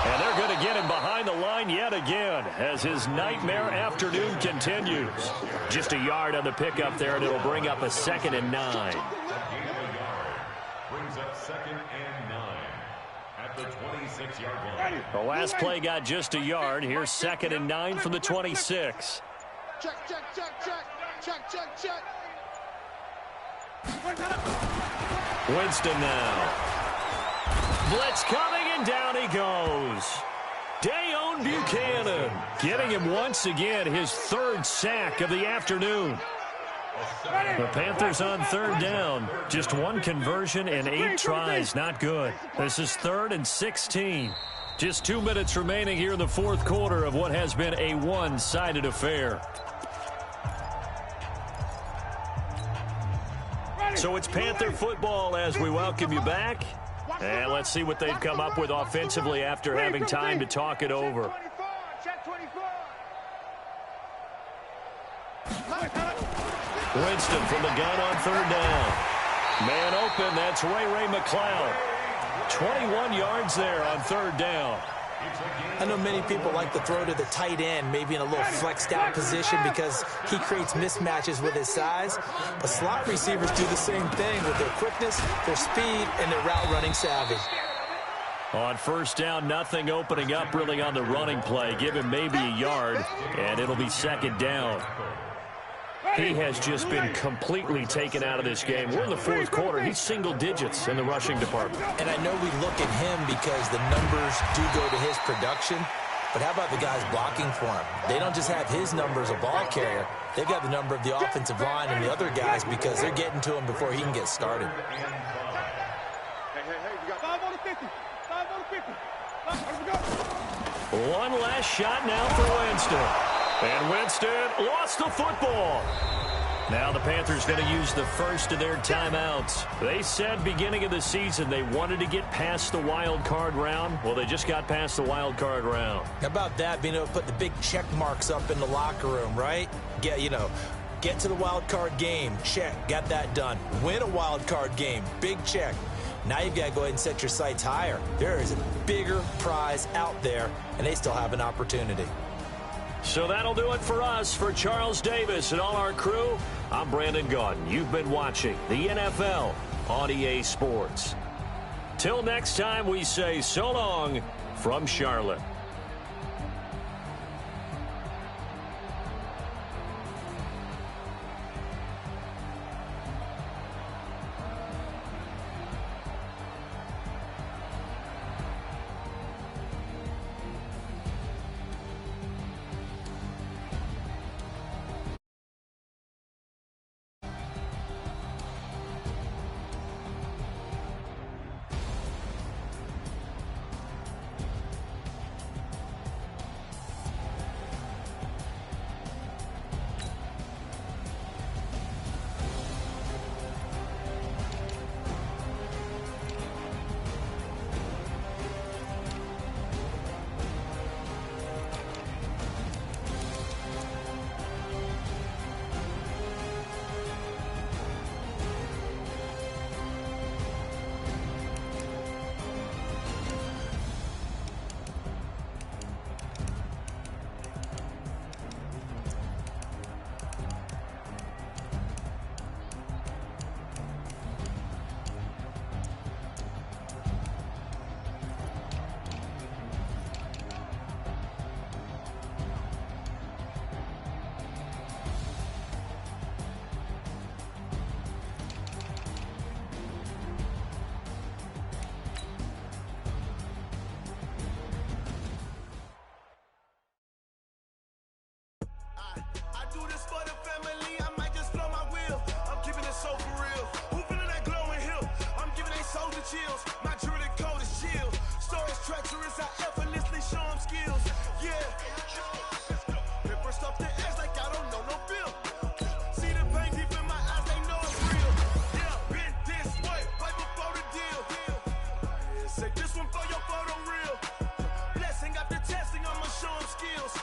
And they're going to get him behind the line yet again as his nightmare afternoon continues. Just a yard on the pickup there, and it'll bring up a 2nd and 9. A gain of a yard brings up 2nd and 9 at the 26-yard line. The last play got just a yard. Here's 2nd and 9 from the 26. Check, check, check, check. Check, check, check. Winston now. Blitz coming, and down he goes. Dayon Buchanan getting him once again his 3rd sack of the afternoon. The Panthers on 3rd down. Just 1 conversion and 8 tries. Not good. This is 3rd and 16. Just 2 minutes remaining here in the fourth quarter of what has been a one-sided affair. So it's Panther football as we welcome you back. And let's see what they've come up with offensively after having time to talk it over. Check 24. Winston from the gun on 3rd down. Man open, that's Ray McLeod. 21 yards there on 3rd down. I know many people like to throw to the tight end, maybe in a little flexed out position because he creates mismatches with his size. But slot receivers do the same thing with their quickness, their speed, and their route running savvy. On 1st down, nothing opening up really on the running play. Give him maybe a yard, and it'll be 2nd down. He has just been completely taken out of this game. We're in the fourth quarter. He's single digits in the rushing department. And I know we look at him because the numbers do go to his production. But how about the guys blocking for him? They don't just have his number as a ball carrier. They've got the number of the offensive line and the other guys because they're getting to him before he can get started. Hey, we got 5 on the 50. 5 on the 50. Let's go. One last shot now for Winston. And Winston lost the football. Now the Panthers going to use the first of their timeouts. They said beginning of the season they wanted to get past the wild card round. Well, they just got past the wild card round. How about that, being able to put the big check marks up in the locker room, right? Get to the wild card game. Check. Got that done. Win a wild card game. Big check. Now you've got to go ahead and set your sights higher. There is a bigger prize out there, and they still have an opportunity. So that'll do it for us. For Charles Davis and all our crew, I'm Brandon Gaudin. You've been watching the NFL on EA Sports. Till next time, we say so long from Charlotte. family, I might just flow my wheel. I'm keeping it so for real. Who feeling that glowing hill? I'm giving they soldier chills. My jewelry code is chill. Stories treacherous, I effortlessly show them skills. Yeah. Paper stuff the edge like I don't know no feel. See the pain deep in my eyes, they know it's real. Yeah, been this way, right before the deal. Yeah, say this one for your photo real. Blessing after testing, I'ma show them skills.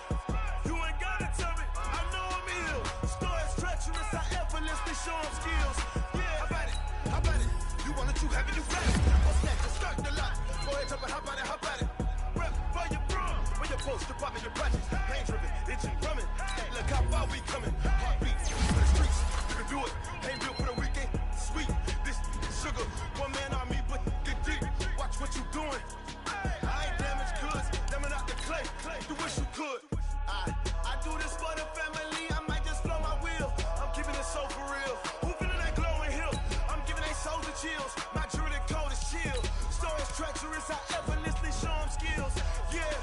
You ain't gotta tell me, I know I'm ill. Stories treacherous, I effortlessly show them skills. Yeah, how about it? How about it? You want it, you have it, you got it. What's next? Just start the lot. Go ahead, jump it, how about it? How about it? Rep for your bro, for your post, your pop, and your projects. Pain driven, itching, drumming. Look how far we coming. Heartbeat for the streets. You can do it. Ain't built for the weekend. Sweet, this sugar. One man army, but get deep. Watch what you doing. I ain't damaged goods. Damn out the clay. You wish you could. I do this for the family. I might just flow my wheel. I'm keeping it so for real. Who feeling that glowing hill? I'm giving they souls the chills. My jewelry code is chill. Stories treacherous. I effortlessly show them skills. Yeah.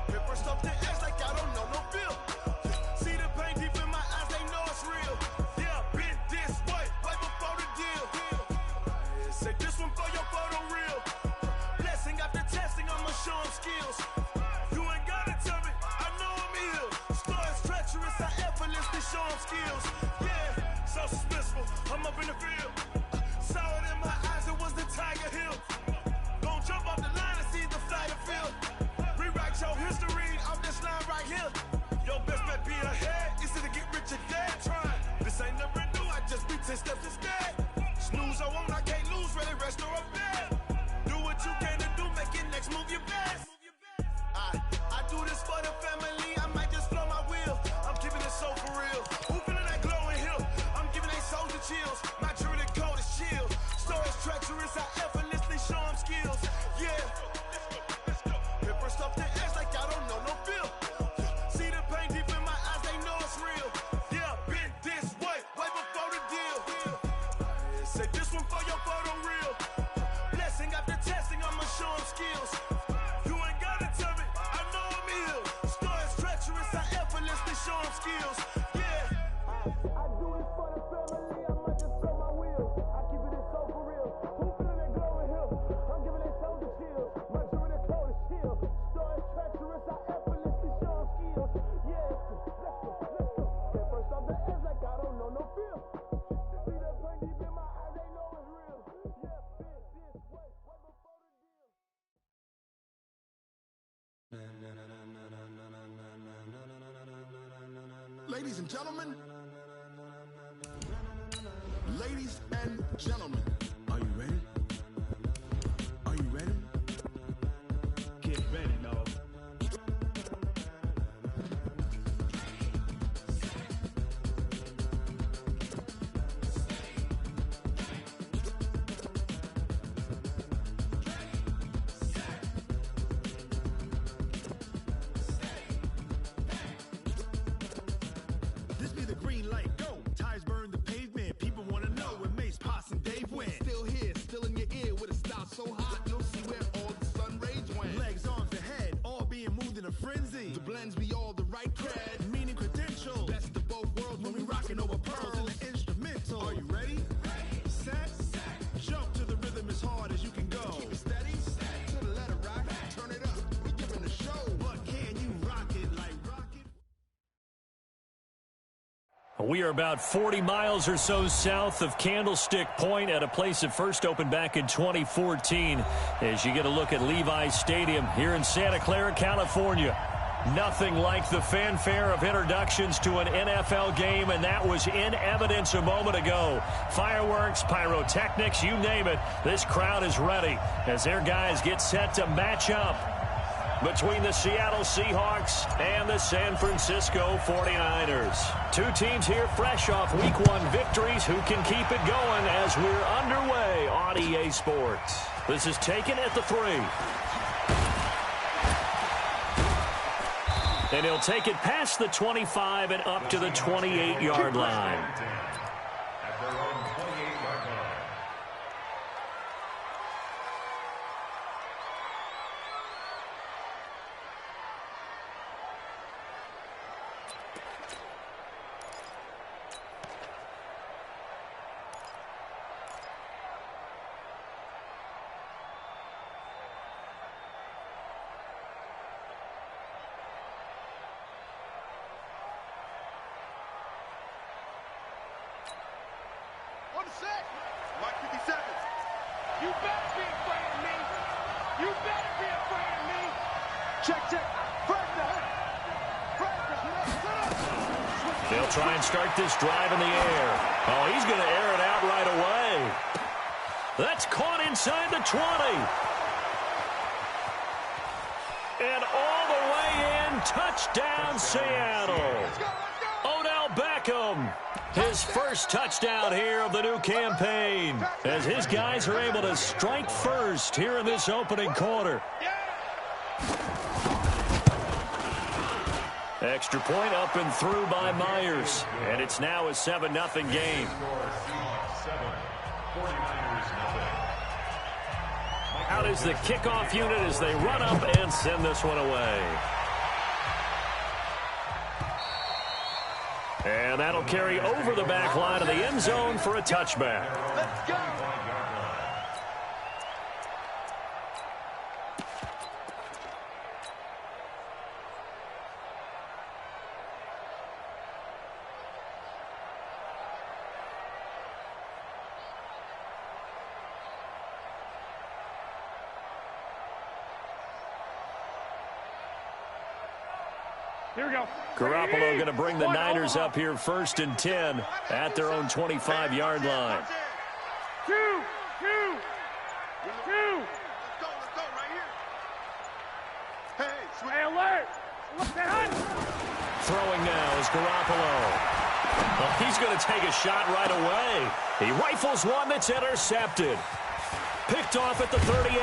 Paper stuff the edge like I don't know no feel. See the pain deep in my eyes, they know it's real. Yeah, been this way, right before the deal. Yeah, say this one for your photo real. Blessing after testing, I'ma show them skills. You ain't gotta tell me, I know I'm ill. Stories treacherous, I effortlessly show them skills. Yeah, so suspenseful, I'm up in the field. Saw it in my eyes, it was the Tiger Hill. Gon' jump off the line and see the flight of field. Rewrite your history off this line right here. Your best bet be ahead, easy to get rich or dead trying. This ain't never new, I just be 10 steps instead. Snooze I won't, I can't lose, ready, rest or up bed. Do what you can to do, make it next move your best. I do this for the family, I might just flow my wheel. I'm keeping it so for real. Who feeling that glowing hill? I'm giving they soldier chills. My jewelry code is chill. Stories treacherous, I effortlessly show them skills. Yeah. Paper stuff the edge like I don't know no feel. See the pain deep in my eyes, they know it's real. Yeah, been this way, right before the deal. Yeah, say this one for your photo real. Blessing after testing, I'ma show them skills. You ain't gotta tell me, I know I'm ill. Stories treacherous, I effortlessly show them skills. Yeah. I do this for the family, I might just throw my wheel. I keep it so for real. Who feeling that glowing hill? I'm giving they soldier chills. My jewelry code is chill. Stories treacherous, I effortlessly show them skills. Yeah, let's go. Get first off the edge like I don't know no feel. See that pain deep in my eyes, they know it's real. Yeah, been this way, right before the deal. Ladies and gentlemen, ladies and gentlemen, are you ready? Are you ready? Get ready, dog. This be the green light, go. Ties burn the pavement. People wanna know where Mace, Poss, and Dave went. Still here, still in your ear with a style so hot, you'll see where all the sun rays went. Legs, arms, the head, all being moved in a frenzy. The blends be all the right cred, meaning credentials. Best of both worlds when we rockin' over pearls and the instrumental. Are you ready? Set, jump to the rhythm as hard as you can go. Keep it steady, to the letter rock. Turn it up, we giving the show. But can you rock it like rocket? We are about 40 miles or so south of Candlestick Point at a place that first opened back in 2014 as you get a look at Levi's Stadium here in Santa Clara, California. Nothing like the fanfare of introductions to an NFL game, and that was in evidence a moment ago. Fireworks, pyrotechnics, you name it. This crowd is ready as their guys get set to match up between the Seattle Seahawks and the San Francisco 49ers. Two teams here fresh off Week 1 victories. Who can keep it going as we're underway on EA Sports? This is taken at the 3. And he'll take it past the 25 and up to the 28-yard line. At their own 28-yard line. I'm set. Mike 50 seconds. You better be afraid of me. You better be afraid of me. Check, check. Practice. They'll try and start this drive in the air. Oh, he's going to air it out right away. That's caught inside the 20. And all the way in, touchdown Seattle. Odell Beckham, his first touchdown here of the new campaign, as his guys are able to strike first here in this opening quarter. Extra point up and through by Myers, and it's now a 7-0 game. Out is the kickoff unit as they run up and send this one away. And that'll carry over the back line of the end zone for a touchback. Let's go. Here we go. Garoppolo going to bring the Niners up here 1st and 10 at their own 25-yard line. Two. Let's go right here. Hey, switch. Hey, alert. Throwing now is Garoppolo. Well, he's going to take a shot right away. He rifles one that's intercepted. Picked off at the 38,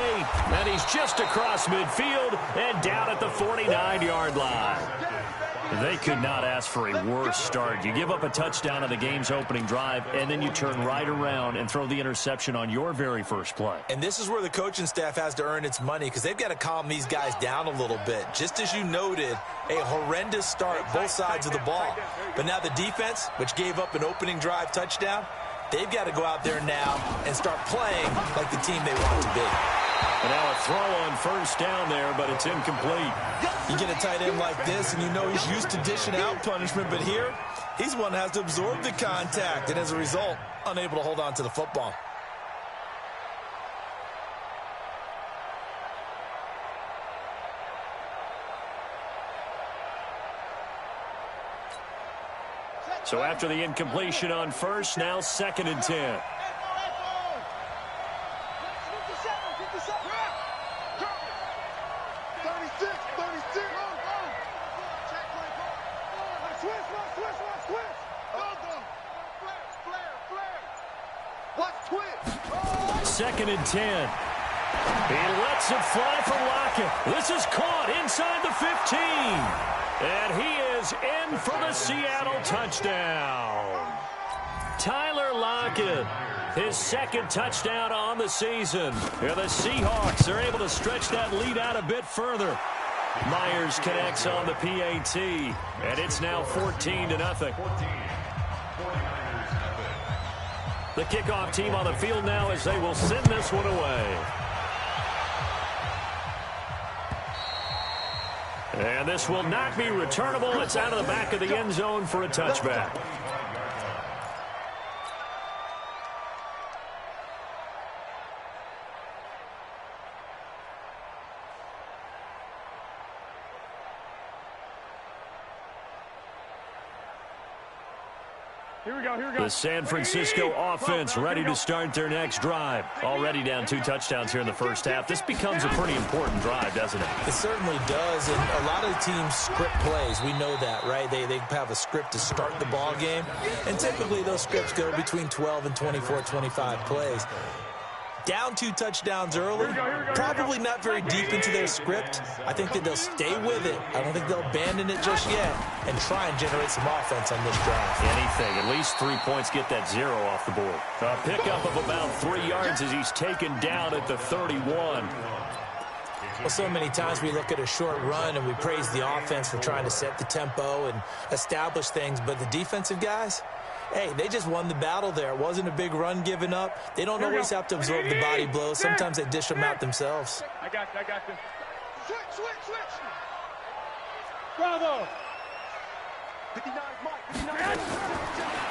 and he's just across midfield and down at the 49-yard line. They could not ask for a worse start. You give up a touchdown on the game's opening drive, and then you turn right around and throw the interception on your very first play. And this is where the coaching staff has to earn its money, because they've got to calm these guys down a little bit. Just as you noted, a horrendous start both sides of the ball. But now the defense, which gave up an opening drive touchdown, they've got to go out there now and start playing like the team they want to be. And now a throw on first down there, but it's incomplete. You get a tight end like this, and you know he's used to dishing out punishment, but here, he's the one that has to absorb the contact, and as a result, unable to hold on to the football. So after the incompletion on first, now 2nd and 10. 2nd and 10. He lets it fly for Lockett. This is caught inside the 15. And he is in for the Seattle touchdown. Tyler Lockett, his 2nd touchdown on the season. And the Seahawks are able to stretch that lead out a bit further. Myers connects on the PAT, and it's now 14-0. The kickoff team on the field now as they will send this one away. And this will not be returnable. It's out of the back of the end zone for a touchback. Here we go. The San Francisco offense ready to start their next drive. Already down 2 touchdowns here in the first half. This becomes a pretty important drive, doesn't it? It certainly does, and a lot of the teams script plays. We know that, right? They have a script to start the ball game, and typically those scripts go between 12 and 24, 25 plays. Down 2 touchdowns early, probably not very deep into their script. I think that they'll stay with it. I don't think they'll abandon it just yet and try and generate some offense on this drive. Anything, at least 3 points, get that 0 off the board. A pickup of about 3 yards as he's taken down at the 31. Well, so many times we look at a short run and we praise the offense for trying to set the tempo and establish things, but the defensive guys, hey, they just won the battle there. It wasn't a big run given up. They don't always have to absorb the body blows. Sometimes they dish them out themselves. I got this. Switch. Bravo. 59, Mike, 59.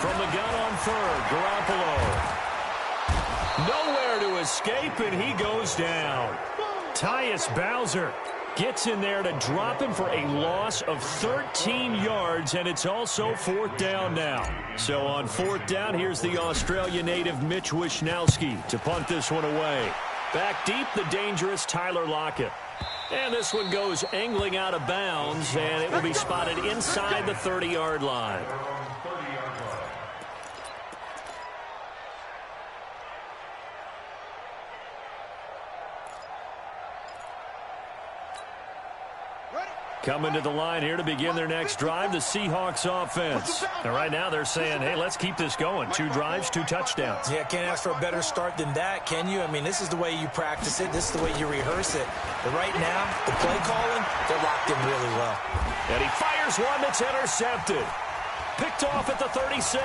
From the gun on third, Garoppolo. to escape, and he goes down. Tyus Bowser gets in there to drop him for a loss of 13 yards, and it's also 4th down now. So on 4th down, here's the Australia native Mitch Wishnowski to punt this one away. Back deep, the dangerous Tyler Lockett. And this one goes angling out of bounds, and it will be spotted inside the 30-yard line. Coming to the line here to begin their next drive, the Seahawks offense. And right now they're saying, hey, let's keep this going. 2 drives, 2 touchdowns. Yeah, can't ask for a better start than that, can you? I mean, this is the way you practice it. This is the way you rehearse it. But right now, the play calling, they're locked in really well. And he fires one that's intercepted. Picked off at the 36.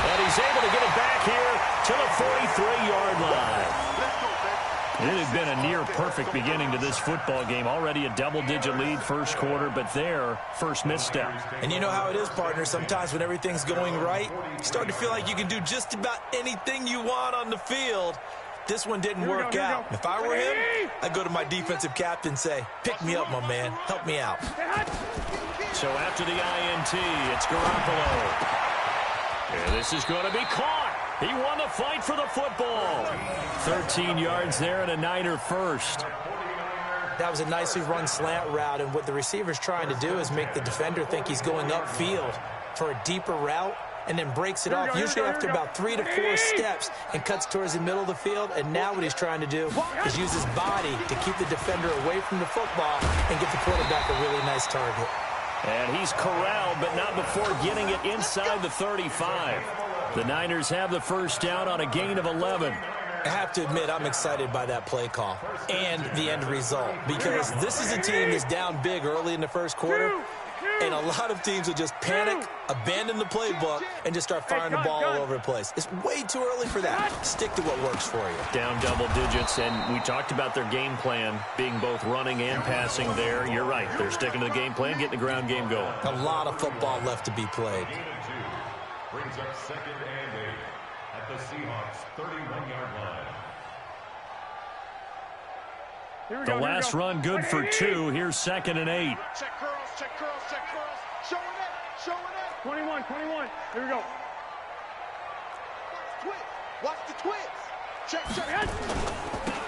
And he's able to get it back here to the 43-yard line. It had been a near-perfect beginning to this football game. Already a double-digit lead first quarter, but their first misstep. And you know how it is, partner. Sometimes when everything's going right, you start to feel like you can do just about anything you want on the field. This one didn't work out. If I were him, I'd go to my defensive captain and say, pick me up, my man. Help me out. So after the INT, it's Garoppolo. And this is going to be caught. He won the fight for the football. 13 yards there and a Niner first. That was a nicely run slant route, and what the receiver's trying to do is make the defender think he's going upfield for a deeper route and then breaks it off, usually after about 3 to 4 steps, and cuts towards the middle of the field. And now what he's trying to do is use his body to keep the defender away from the football and get the quarterback a really nice target. And he's corralled, but not before getting it inside the 35. The Niners have the first down on a gain of 11. I have to admit, I'm excited by that play call and the end result, because this is a team that's down big early in the first quarter, and a lot of teams will just panic, abandon the playbook, and just start firing the ball all over the place. It's way too early for that. Stick to what works for you. Down double digits, and we talked about their game plan being both running and passing there. You're right. They're sticking to the game plan, getting the ground game going. A lot of football left to be played. Brings up 2nd and 8 at the Seahawks 31-yard line. The last run good for 2. Here's 2nd and 8. Check curls, check curls, check curls. Showing it, showing it. 21. Here we go. Watch the twins. Check.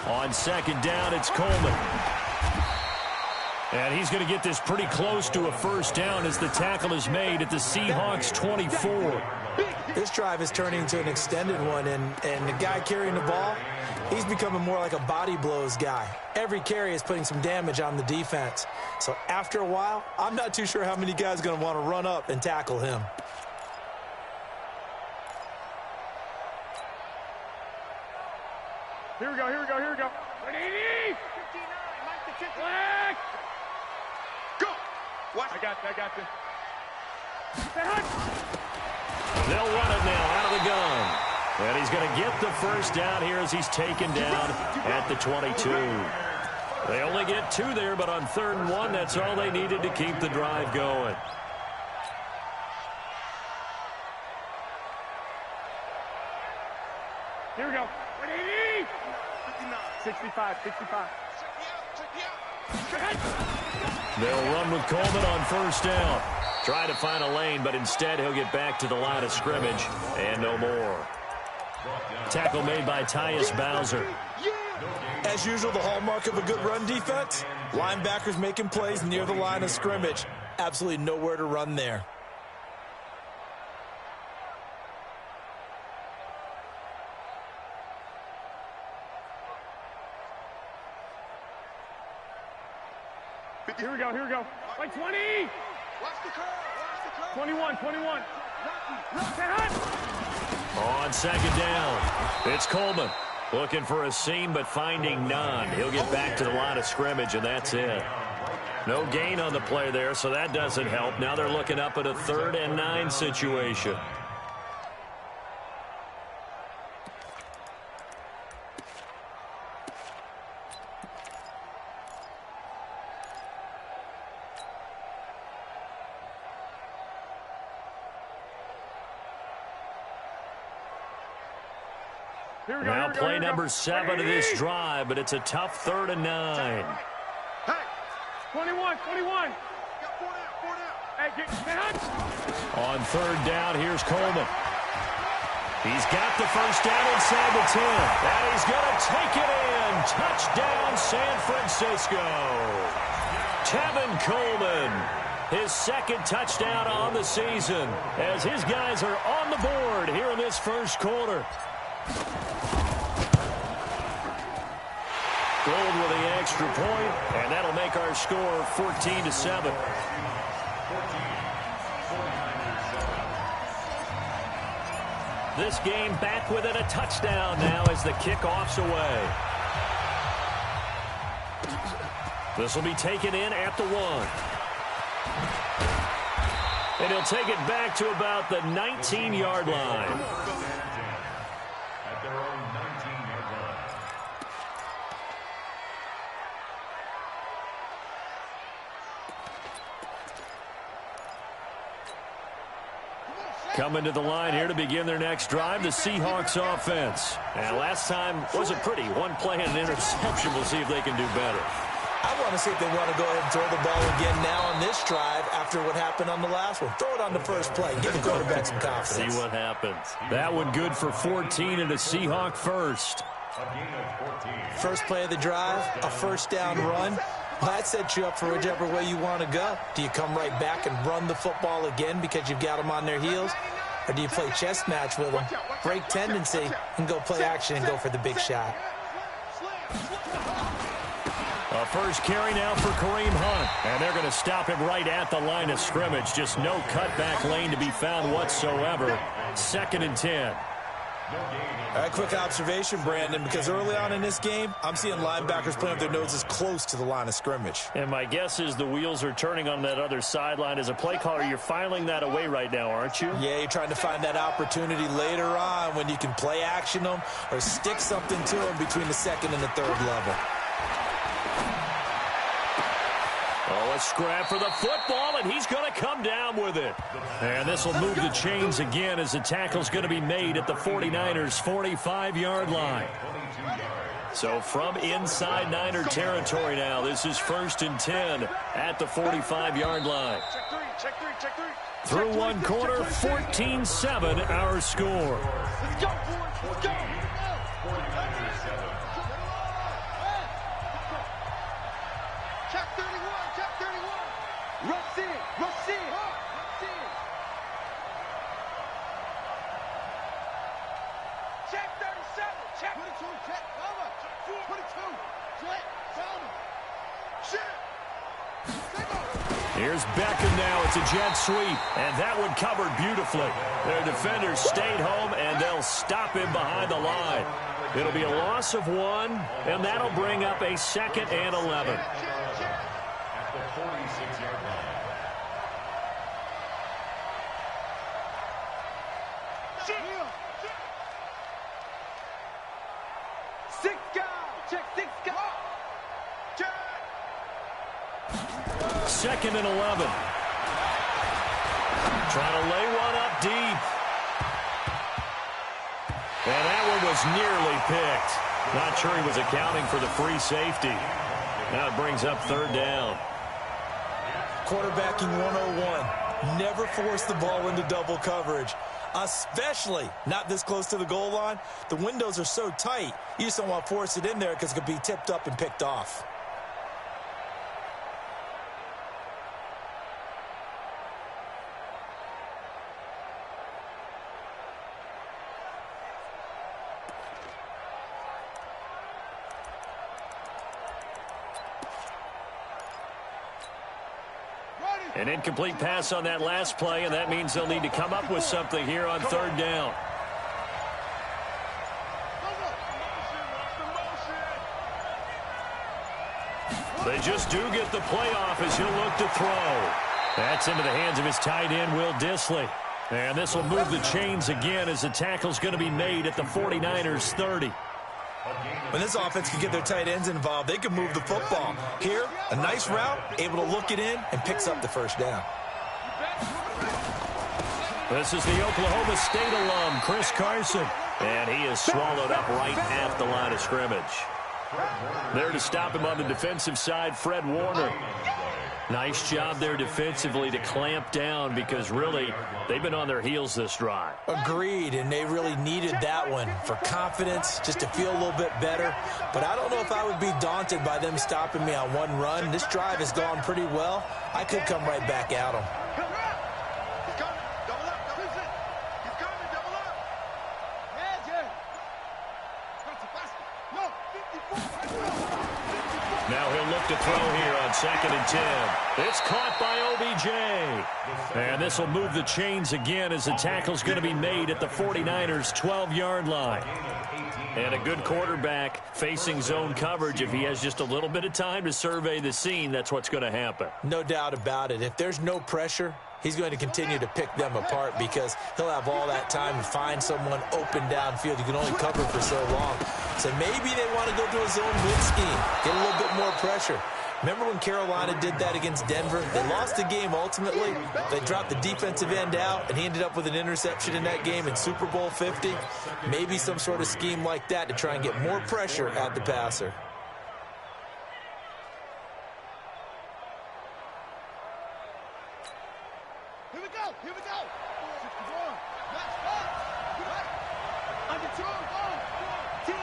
On 2nd down, it's Coleman. And he's going to get this pretty close to a first down as the tackle is made at the Seahawks 24. This drive is turning into an extended one, and the guy carrying the ball, he's becoming more like a body blows guy. Every carry is putting some damage on the defense. So after a while, I'm not too sure how many guys are going to want to run up and tackle him. Here we go. 180. 59. Mike the flag. Go. Watch. I got this. They'll run it now out of the gun. And he's going to get the first down here as he's taken down at the 22. They only get 2 there, but on 3rd and 1, that's all they needed to keep the drive going. Here we go. 180. 65. They'll run with Coleman on first down. Try to find a lane, but instead he'll get back to the line of scrimmage and no more. Tackle made by Tyus Bowser. As usual, the hallmark of a good run defense, linebackers making plays near the line of scrimmage. Absolutely nowhere to run there. Here we go. Like 20. Watch the curl. 21. On 2nd down, it's Coleman. Looking for a seam, but finding none. He'll get back to the line of scrimmage, and that's it. No gain on the play there, so that doesn't help. Now they're looking up at a 3rd and 9 situation. Now play number 7 of this drive, but it's a tough 3rd and 9. Hey, 21. Hey, get On 3rd down, here's Coleman. He's got the first down inside the 10. And he's going to take it in. Touchdown, San Francisco. Tevin Coleman, his 2nd touchdown on the season, as his guys are on the board here in this first quarter. Gold with the extra point, and that'll make our score 14-7. This game back within a touchdown now as the kickoff's away. This will be taken in at the 1. And he'll take it back to about the 19-yard line. At their own 19-yard line. Coming to the line here to begin their next drive, the Seahawks offense. And last time wasn't pretty. One play and an interception. We'll see if they can do better. I want to see if they want to go ahead and throw the ball again now on this drive after what happened on the last one. Throw it on the first play. Give the quarterback some confidence. See what happens. That one good for 14 and a Seahawk first. First play of the drive, a first down run. Well, that sets you up for whichever way you want to go. Do you come right back and run the football again because you've got them on their heels? Or do you play chess match with them, break tendency, and go play action and go for the big shot? A first carry now for Kareem Hunt. And they're going to stop him right at the line of scrimmage. Just no cutback lane to be found whatsoever. 2nd and 10. All right, quick observation, Brandon, because early on in this game, I'm seeing linebackers playing with their noses close to the line of scrimmage. And my guess is the wheels are turning on that other sideline. As a play caller, you're filing that away right now, aren't you? Yeah, you're trying to find that opportunity later on when you can play action them or stick something to them between the 2nd and the 3rd level. Oh, a scrap for the football, and he's going to come down with it. And this will move the chains again as the tackle's going to be made at the 49ers' 45-yard line. So from inside Niner territory now, this is 1st and 10 at the 45-yard line. Check three. Through one quarter, 14-7 our score. Let's go, boys. Let's go. Check 31. Rush in. Check 37. Check 22. Check. Over. 22. Check. Salmon. Shit. Here's Beckham now. It's a jet sweep, and that one covered beautifully. Their defenders stayed home, and they'll stop him behind the line. It'll be a loss of 1, and that'll bring up a 2nd and 11. At the 46-yard line. Six guys. Check 6 guys. Check. 2nd and 11. Trying to lay one up deep. And that one was nearly picked. Not sure he was accounting for the free safety. Now it brings up 3rd down. Quarterbacking 101. Never force the ball into double coverage, especially not this close to the goal line. The windows are so tight, you just don't want to force it in there because it could be tipped up and picked off. An incomplete pass on that last play, and that means they'll need to come up with something here on 3rd down. They just do get the playoff as he'll look to throw. That's into the hands of his tight end, Will Dissly. And this will move the chains again as the tackle's going to be made at the 49ers' 30. When this offense can get their tight ends involved, they can move the football. Here, a nice route, able to look it in, and picks up the first down. This is the Oklahoma State alum, Chris Carson. And he is swallowed up right at the line of scrimmage. There to stop him on the defensive side, Fred Warner. Nice job there defensively to clamp down because really they've been on their heels this drive. Agreed, and they really needed that one for confidence, just to feel a little bit better. But I don't know if I would be daunted by them stopping me on one run. This drive has gone pretty well. I could come right back at them. Now he'll look to throw here on 2nd and 10. It's caught by OBJ. And this will move the chains again as the tackle's going to be made at the 49ers' 12-yard line. And a good quarterback facing zone coverage. If he has just a little bit of time to survey the scene, that's what's going to happen. No doubt about it. If there's no pressure, he's going to continue to pick them apart because he'll have all that time to find someone open downfield. You can only cover for so long. So maybe they want to go to a zone blitz scheme, get a little bit more pressure. Remember when Carolina did that against Denver? They lost the game ultimately. They dropped the defensive end out, and he ended up with an interception in that game in Super Bowl 50. Maybe some sort of scheme like that to try and get more pressure at the passer. Here we go. Here we go. 61. Match up. Right. Under 2. 10.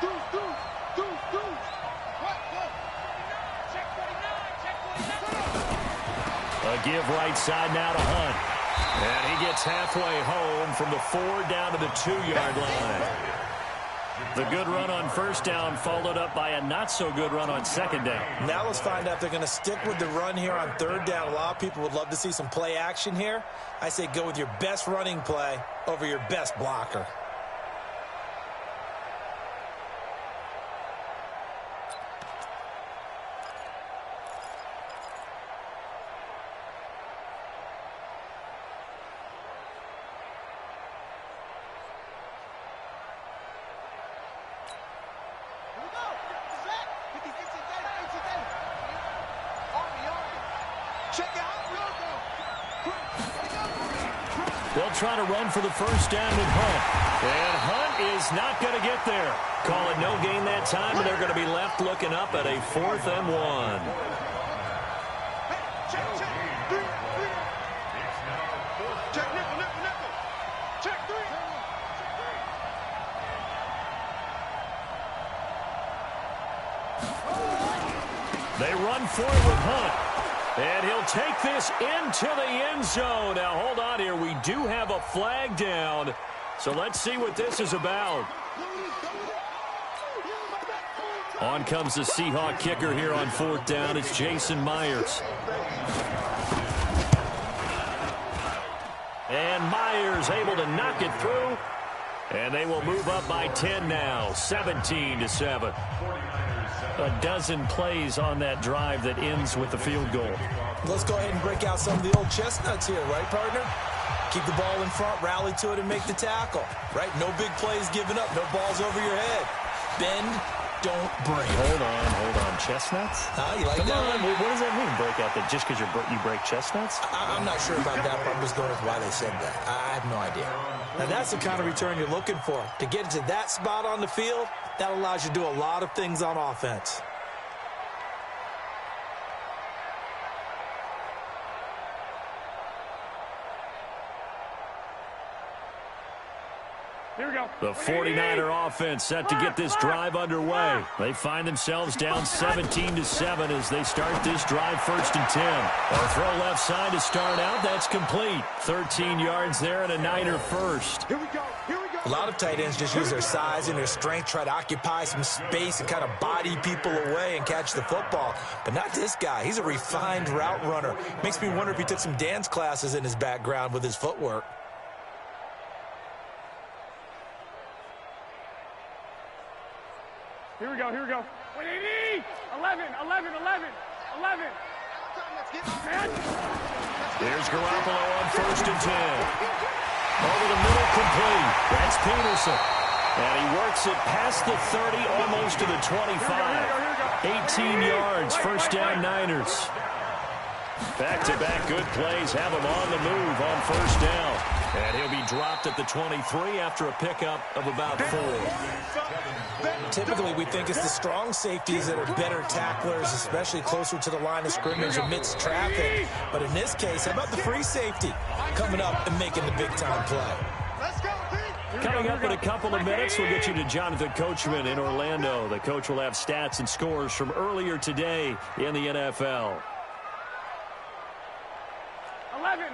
Deuce, deuce. Deuce, deuce. What? Go. Check 49. Check 49. A give right side now to Hunt. And he gets halfway home from the 4 down to the 2-yard line. The good run on 1st down followed up by a not-so-good run on 2nd down. Now let's find out if they're going to stick with the run here on 3rd down. A lot of people would love to see some play action here. I say go with your best running play over your best blocker. They'll try to run for the 1st down with Hunt. And Hunt is not going to get there. Call it no gain that time, and they're going to be left looking up at a 4th and 1. Check, check. 3. Check nickel, nickel, nickel. Check 3. They run for it with Hunt. And he'll take this into the end zone. Now, hold on here. We do have a flag down. So let's see what this is about. On comes the Seahawk kicker here on 4th down. It's Jason Myers. And Myers able to knock it through. And they will move up by 10 now, 17-7. A dozen plays on that drive that ends with the field goal. Let's go ahead and break out some of the old chestnuts here, right, partner? Keep the ball in front, rally to it, and make the tackle, right? No big plays given up, no balls over your head. Bend, don't break. Hold on. Chestnuts? You like Come that on. one? What does that mean, break out? That just because you break chestnuts? I'm not sure about that, but I'm just going with why they said that. I have no idea. Now, that's the kind of return you're looking for. To get to that spot on the field, that allows you to do a lot of things on offense. Here we go. The 49er offense set to get this drive underway. They find themselves down 17-7 as they start this drive 1st and 10. A throw left side to start out. That's complete. 13 yards there and a Niner first. Here we go. Here we go. A lot of tight ends just use their size and their strength, try to occupy some space and kind of body people away and catch the football. But not this guy. He's a refined route runner. Makes me wonder if he took some dance classes in his background with his footwork. Here we go. 180. 11. Man. Here's Garoppolo on 1st and 10. Over the middle, complete. That's Peterson. And he works it past the 30, almost to the 25. 18 yards, 1st down Niners. Back-to-back good plays have him on the move on first down. And he'll be dropped at the 23 after a pickup of about 4. Typically, we think it's the strong safeties that are better tacklers, especially closer to the line of scrimmage amidst traffic. But in this case, how about the free safety coming up and making the big-time play? Coming up in a couple of minutes, we'll get you to Jonathan Coachman in Orlando. The coach will have stats and scores from earlier today in the NFL. 11.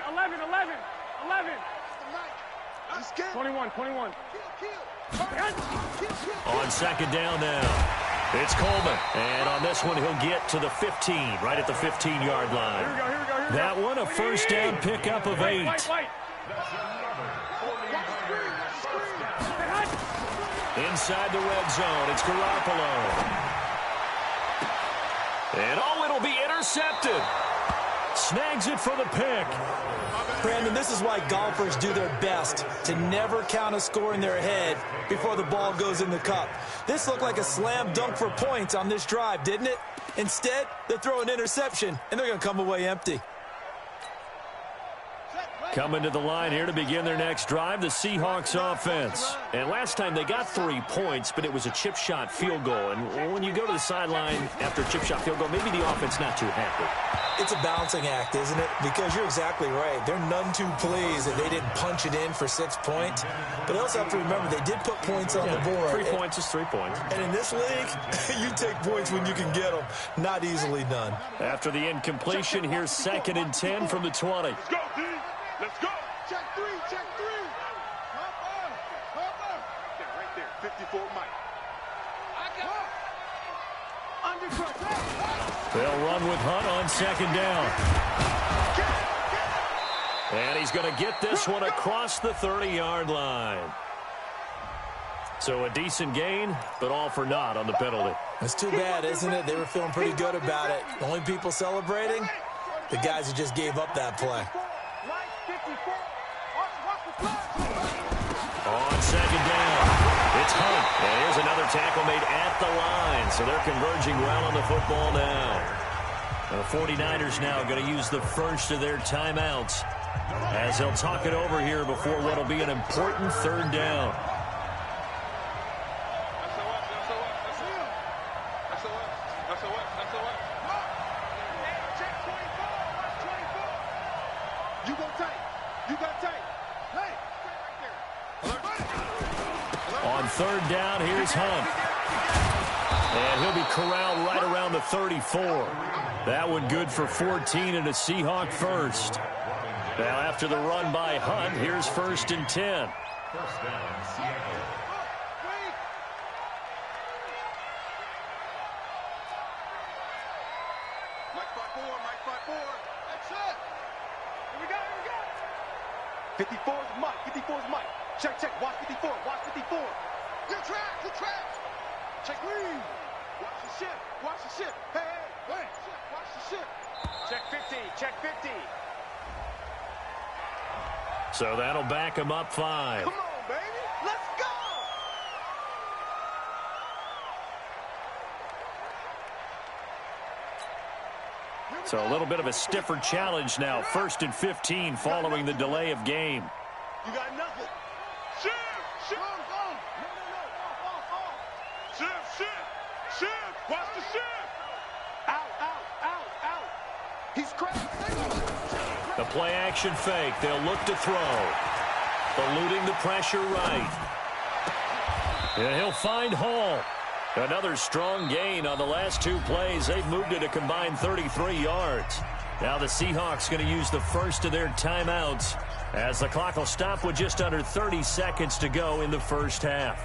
21. On second down now, it's Coleman. And on this one, he'll get to the 15, right at the 15-yard line. Here we go. That one, a first down pickup of 8. Inside the red zone, it's Garoppolo. And it'll be intercepted. Snags it for the pick. Brandon, this is why golfers do their best to never count a score in their head before the ball goes in the cup. This looked like a slam dunk for points on this drive, didn't it? Instead, they throw an interception, and they're going to come away empty. Coming to the line here to begin their next drive, the Seahawks offense. And last time they got 3 points, but it was a chip shot field goal. And when you go to the sideline after a chip shot field goal, maybe the offense not too happy. It's a balancing act, isn't it? Because you're exactly right. They're none too pleased that they didn't punch it in for 6 points. But they also have to remember they did put points on the board. 3 points is 3 points. And in this league, you take points when you can get them. Not easily done. After the incompletion, here's 2nd and 10 from the 20. Let's go, D. Let's go. Check 3. Right there. 54 Mike. They'll run with Hunt on 2nd down. And he's going to get this one across the 30-yard line. So a decent gain, but all for naught on the penalty. It's too bad, isn't it? They were feeling pretty good about it. The only people celebrating, the guys who just gave up that play. On 2nd down, it's Hunt. And here's another tackle made at the line. So they're converging well on the football now. The 49ers now going to use the first of their timeouts as they'll talk it over here before what will be an important 3rd down. You go tight. You got tight. Hey. On 3rd down, here's Hunt. And he'll be corralled right around the 34. That one good for 14 and a Seahawk first. Now after the run by Hunt, here's 1st and 10. First down, Seattle. Mike 5-4. That's it. Here we go. 54 is Mike. Check. Watch 54. Good track. Check. Watch the ship. Hey. Watch the ship. Check 50. So that'll back him up 5. Come on, baby. Let's go. So a little bit of a stiffer challenge now. 1st and 15 following the delay of game. You got nothing. Ship. Ship. Watch the ship. Out. He's crazy. The play action fake. They'll look to throw. Eluding the pressure right. And he'll find Hall. Another strong gain on the last 2 plays. They've moved it a combined 33 yards. Now the Seahawks going to use the first of their timeouts as the clock will stop with just under 30 seconds to go in the first half.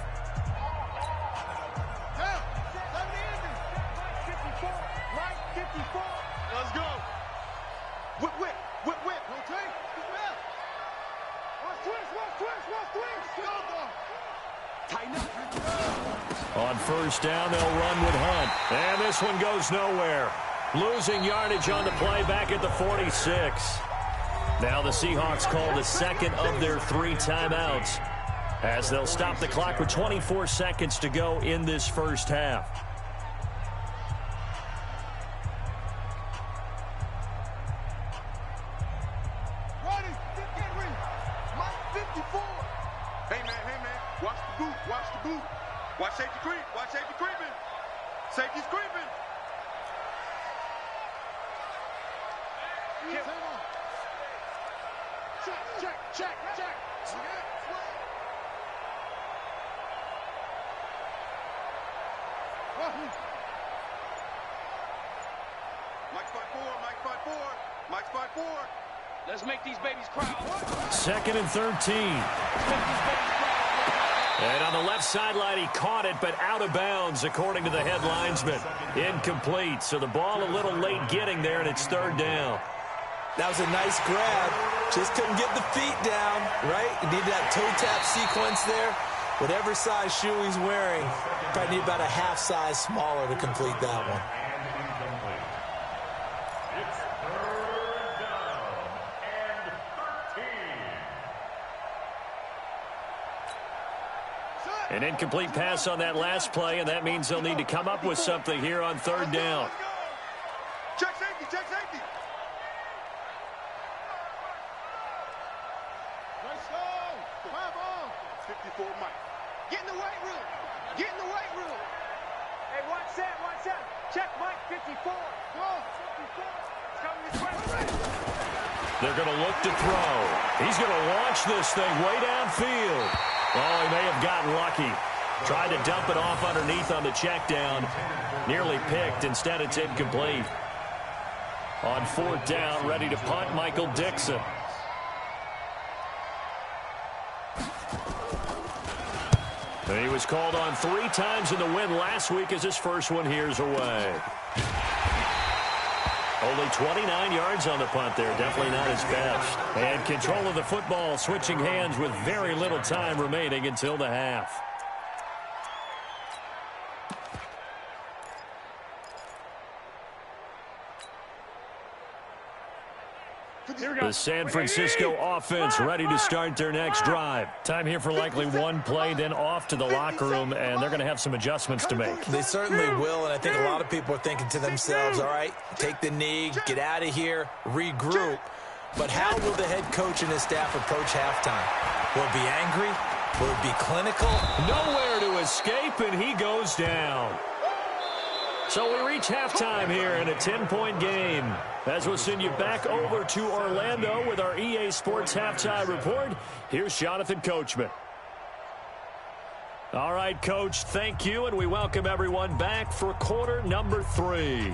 Let's go. Whip. Rotate. Watch twist. Tighten up. On 1st down, they'll run with Hunt. And this one goes nowhere. Losing yardage on the play back at the 46. Now the Seahawks call the 2nd of their 3 timeouts as they'll stop the clock with 24 seconds to go in this first half. Watch safety creep. Watch safety creeping. Safety's creeping. Check. Mike spot 4. Mike spot 4. Mike spot 4. Let's make these babies cry. 2nd and 13. And on the left sideline, he caught it, but out of bounds, according to the head linesman. Incomplete, so the ball a little late getting there, and it's 3rd down. That was a nice grab. Just couldn't get the feet down, right? You need that toe tap sequence there. Whatever size shoe he's wearing, probably need about a half size smaller to complete that one. It's 3rd down and 13. An incomplete pass on that last play, and that means they'll need to come up with something here on 3rd down. Check safety. Check safety. Let's go. 54 Mike. Get in the weight room. Get in the weight room. Hey, watch that. Watch that. Check Mike 54. Go. 54. It's coming this way. They're going to look to throw. He's going to launch this thing way downfield. Oh, he may have gotten lucky. Tried to dump it off underneath on the check down. Nearly picked. Instead, it's incomplete. On 4th down, ready to punt, Michael Dixon. He was called on 3 times in the win last week as his first one here's away. Only 29 yards on the punt there. Definitely not his best. And control of the football switching hands with very little time remaining until the half. The San Francisco offense ready to start their next drive. Time here for likely one play, then off to the locker room, and they're going to have some adjustments to make. They certainly will, and I think a lot of people are thinking to themselves, all right, take the knee, get out of here, regroup. But how will the head coach and his staff approach halftime? Will it be angry? Will it be clinical? Nowhere to escape, and he goes down. So we reach halftime here in a 10-point game. As we'll send you back over to Orlando with our EA Sports Halftime Report, here's Jonathan Coachman. All right, Coach, thank you, and we welcome everyone back for quarter number 3.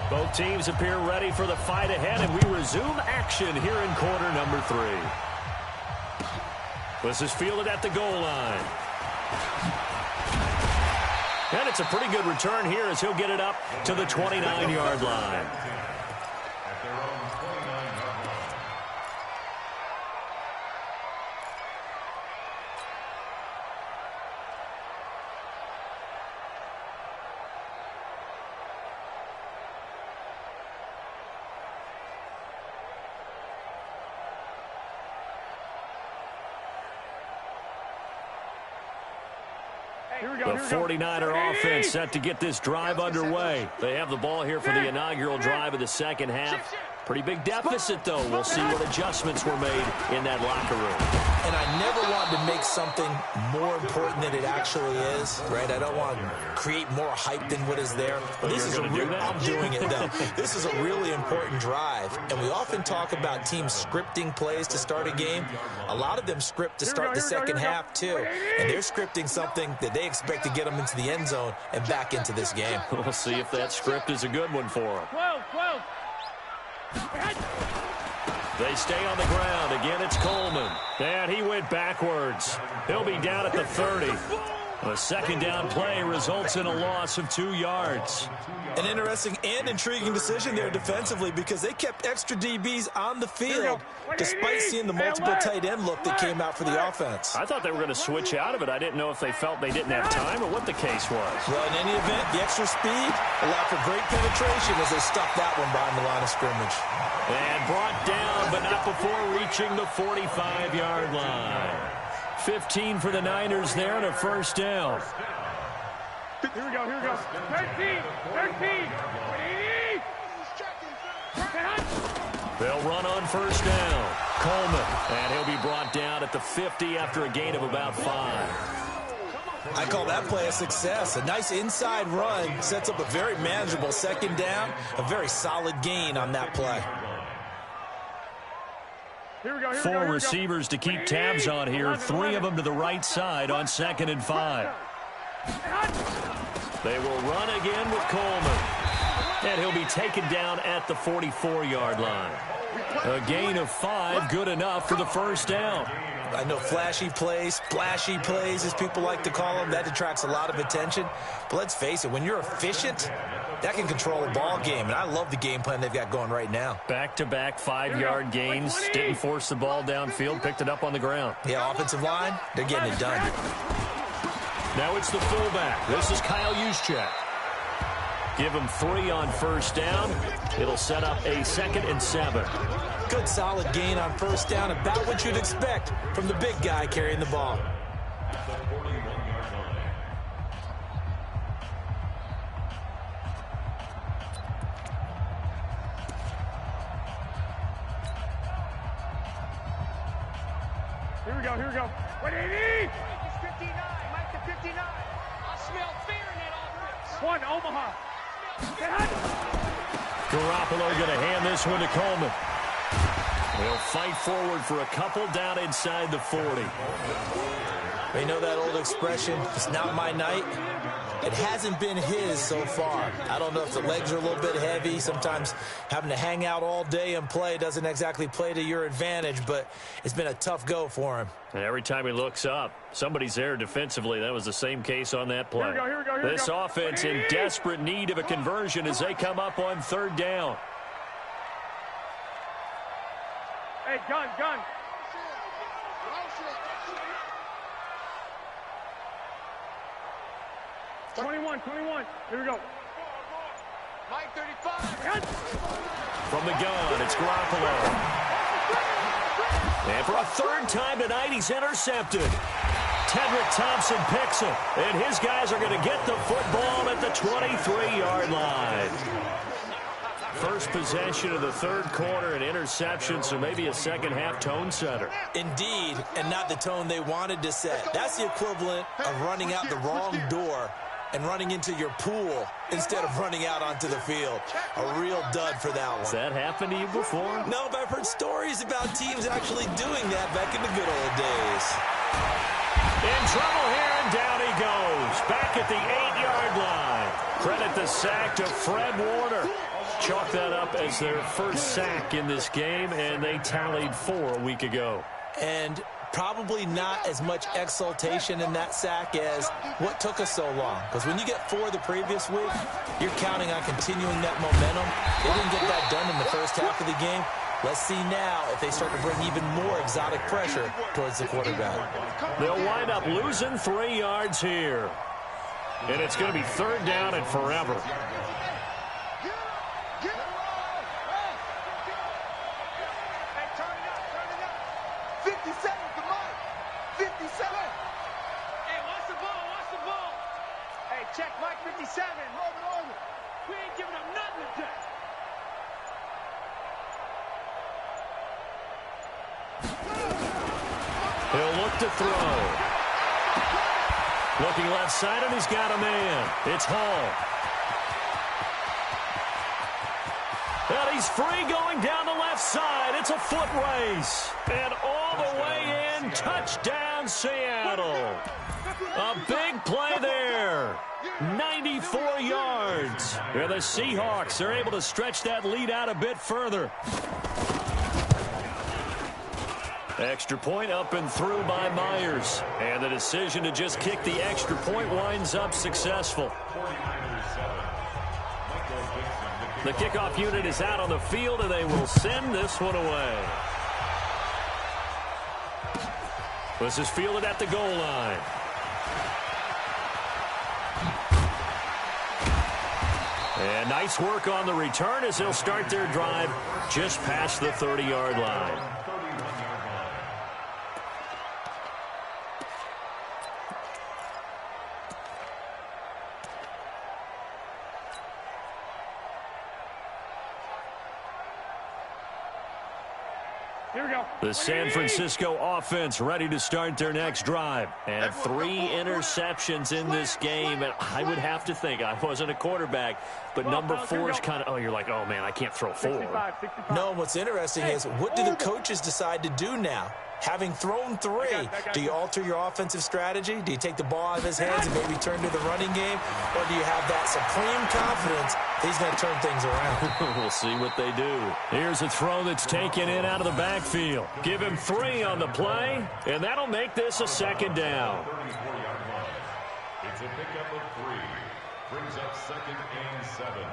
Both teams appear ready for the fight ahead, and we resume action here in quarter number 3. This is fielded at the goal line. And it's a pretty good return here as he'll get it up to the 29-yard line. At their own 29-yard line. The 49er offense set to get this drive underway. They have the ball here for the inaugural drive of the second half. Pretty big deficit, though. We'll see what adjustments were made in that locker room. And I never want to make something more important than it actually is, right? I don't want to create more hype than what is there. But this is I'm doing it, though. This is a really important drive. And we often talk about teams scripting plays to start a game. A lot of them script to start the second half, too. And they're scripting something that they expect to get them into the end zone and back into this game. We'll see if that script is a good one for them. 12. They stay on the ground. Again, it's Coleman. And he went backwards. He'll be down at the 30. A second down play results in a loss of 2 yards. An interesting and intriguing decision there defensively because they kept extra DBs on the field despite seeing the multiple tight end look that came out for the offense. I thought they were going to switch out of it. I didn't know if they felt they didn't have time or what the case was. Well, in any event, the extra speed allowed for great penetration as they stuck that one behind the line of scrimmage. And brought down, but not before reaching the 45-yard line. 15 for the Niners there and a first down. Here we go. 13. 20. They'll run on first down. Coleman, and he'll be brought down at the 50 after a gain of about 5. I call that play a success. A nice inside run sets up a very manageable second down. A very solid gain on that play. Four receivers to keep tabs on here. 3 of them to the right side on 2nd and 5. They will run again with Coleman. And he'll be taken down at the 44-yard line. A gain of 5, good enough for the first down. I know flashy plays, splashy plays, as people like to call them, that attracts a lot of attention. But let's face it, when you're efficient, that can control a ball game. And I love the game plan they've got going right now. Back-to-back 5-yard gains. Didn't force the ball downfield, picked it up on the ground. Yeah, offensive line, they're getting it done. Now it's the fullback. This is Kyle Juszczyk. Give him 3 on first down. It'll set up a 2nd and 7. Good solid gain on first down, about what you'd expect from the big guy carrying the ball. Here we go. What do you need? It's 59, Mike to 59. I smell fear in that offense. 1, Omaha. Garoppolo going to hand this one to Coleman. They'll fight forward for a couple down inside the 40. You know that old expression, it's not my night? It hasn't been his so far. I don't know if the legs are a little bit heavy. Sometimes having to hang out all day and play doesn't exactly play to your advantage, but it's been a tough go for him. And every time he looks up, somebody's there defensively. That was the same case on that play. Here we go. This offense in desperate need of a conversion as they come up on 3rd down. Hey, gun. 21. Here we go. Mike 35. From the gun, it's Garoppolo. And for a 3rd time tonight, he's intercepted. Tedrick Thompson picks him. And his guys are going to get the football at the 23-yard line. First possession of the 3rd quarter, an interception, so maybe a second-half tone setter. Indeed, and not the tone they wanted to set. That's the equivalent of running out the wrong door and running into your pool instead of running out onto the field. A real dud for that one. Has that happened to you before? No, but I've heard stories about teams actually doing that back in the good old days. In trouble here, and down he goes. Back at the 8-yard line. Credit the sack to Fred Warner. Chalk that up as their first sack in this game, and they tallied 4 a week ago. And probably not as much exultation in that sack as what took us so long. Because when you get 4 the previous week, you're counting on continuing that momentum. They didn't get that done in the first half of the game. Let's see now if they start to bring even more exotic pressure towards the quarterback. They'll wind up losing 3 yards here. And it's going to be 3rd down and forever. Check Mike 57. We ain't giving up nothing today. He'll look to throw. Looking left side, and he's got a man. It's Hall. And he's free going down the left side. It's a foot race. And all the way in, touchdown Seattle. A big play there. 94 yards. And the Seahawks are able to stretch that lead out a bit further. Extra point up and through by Myers. And the decision to just kick the extra point winds up successful. The kickoff unit is out on the field, and they will send this one away. This is fielded at the goal line. And nice work on the return as they'll start their drive just past the 30-yard line. Here we go. The San Francisco offense ready to start their next drive. And 3 interceptions in this game. And I would have to think, I wasn't a quarterback, but number 4 is kind of, you're like, oh, man, I can't throw 4. 65. No, what's interesting is, what do the coaches decide to do now? Having thrown 3, do you alter your offensive strategy? Do you take the ball out of his hands and maybe turn to the running game? Or do you have that supreme confidence that he's going to turn things around? We'll see what they do. Here's a throw that's taken in out of the backfield. Give him 3 on the play, and that'll make this a second down. 34-yard line. It's a pickup of 3. Brings up 2nd and 7.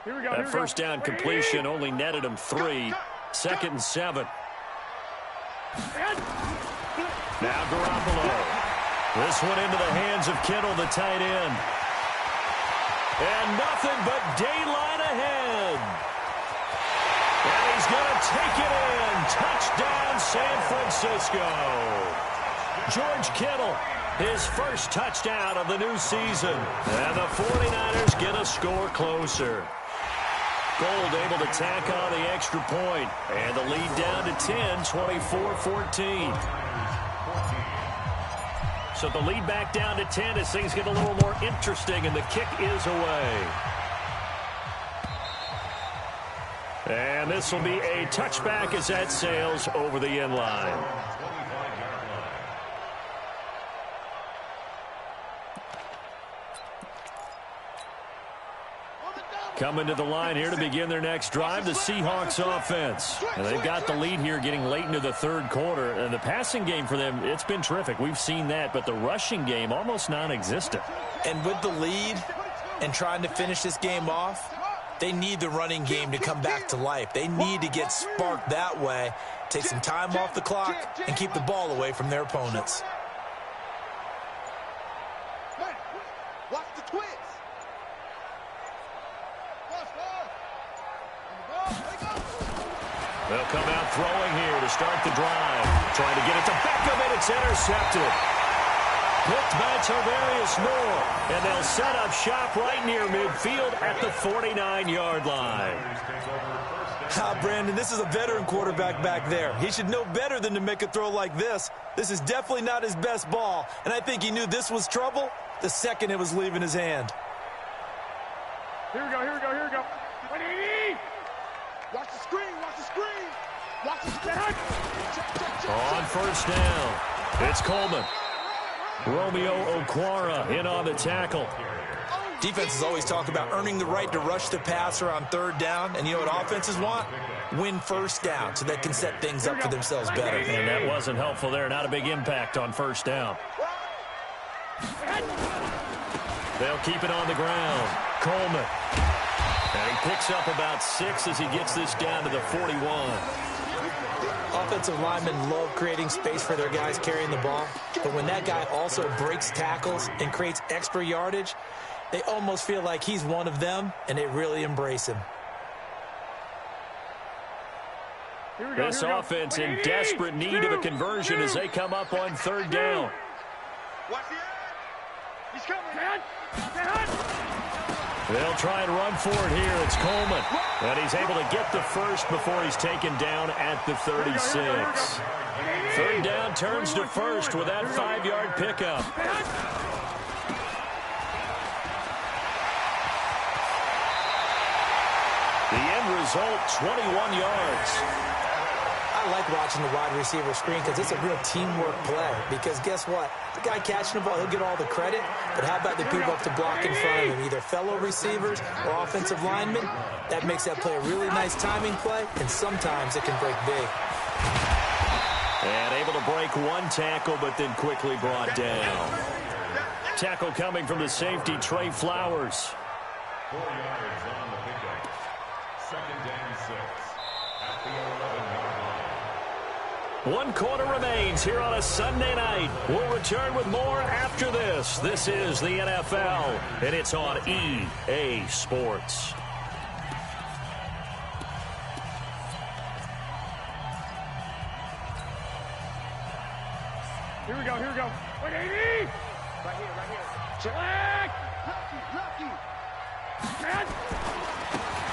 Here we go. That first down completion only netted him 3. 2nd and 7. Now Garoppolo. This one into the hands of Kittle, the tight end. And nothing but daylight ahead. And he's going to take it in. Touchdown, San Francisco. George Kittle, his first touchdown of the new season. And the 49ers get a score closer. Gold able to tack on the extra point. And the lead down to 10, 24-14. So the lead back down to 10 as things get a little more interesting, and the kick is away. And this will be a touchback as that sails over the end line. Coming to the line here to begin their next drive, the Seahawks offense. And they've got the lead here getting late into the third quarter. And the passing game for them, it's been terrific. We've seen that. But the rushing game, almost non-existent. And with the lead and trying to finish this game off, they need the running game to come back to life. They need to get sparked that way, take some time off the clock, and keep the ball away from their opponents. Watch the twins. They'll come out throwing here to start the drive. Trying to get it to Beckham, and it's intercepted. Picked by Tarvarius Moore. And they'll set up shop right near midfield at the 49-yard line. Brandon, this is a veteran quarterback back there. He should know better than to make a throw like this. This is definitely not his best ball. And I think he knew this was trouble the second it was leaving his hand. Here we go, here we go, here we go. Watch the screen, watch the screen. Watch the screen. On first down, it's Coleman. Romeo Okwara in on the tackle. Defenses always talk about earning the right to rush the passer on third down. And you know what offenses want? Win first down so they can set things up for themselves better. And that wasn't helpful there. Not a big impact on first down. They'll keep it on the ground. Coleman. And he picks up about 6 as he gets this down to the 41. Offensive linemen love creating space for their guys carrying the ball. But when that guy also breaks tackles and creates extra yardage, they almost feel like he's one of them, and they really embrace him. This offense in desperate need of a conversion as they come up on third down. Watch the edge. He's coming, man. They'll try and run for it here. It's Coleman. And he's able to get the first before he's taken down at the 36. Third down turns to first with that 5-yard pickup. The end result, 21 yards. I like watching the wide receiver screen because it's a real teamwork play. Because guess what? The guy catching the ball, he'll get all the credit. But how about the people up to block in front of him, either fellow receivers or offensive linemen? That makes that play a really nice timing play, and sometimes it can break big. And able to break one tackle, but then quickly brought down. Tackle coming from the safety, Trey Flowers. 4 yards on the pickup. 2nd and 6 at the 11-yard line. 1 quarter remains here on a Sunday night. We'll return with more after this. This is the NFL, and it's on EA Sports. Here we go, here we go. 180. Right here. Check. Lucky. Man.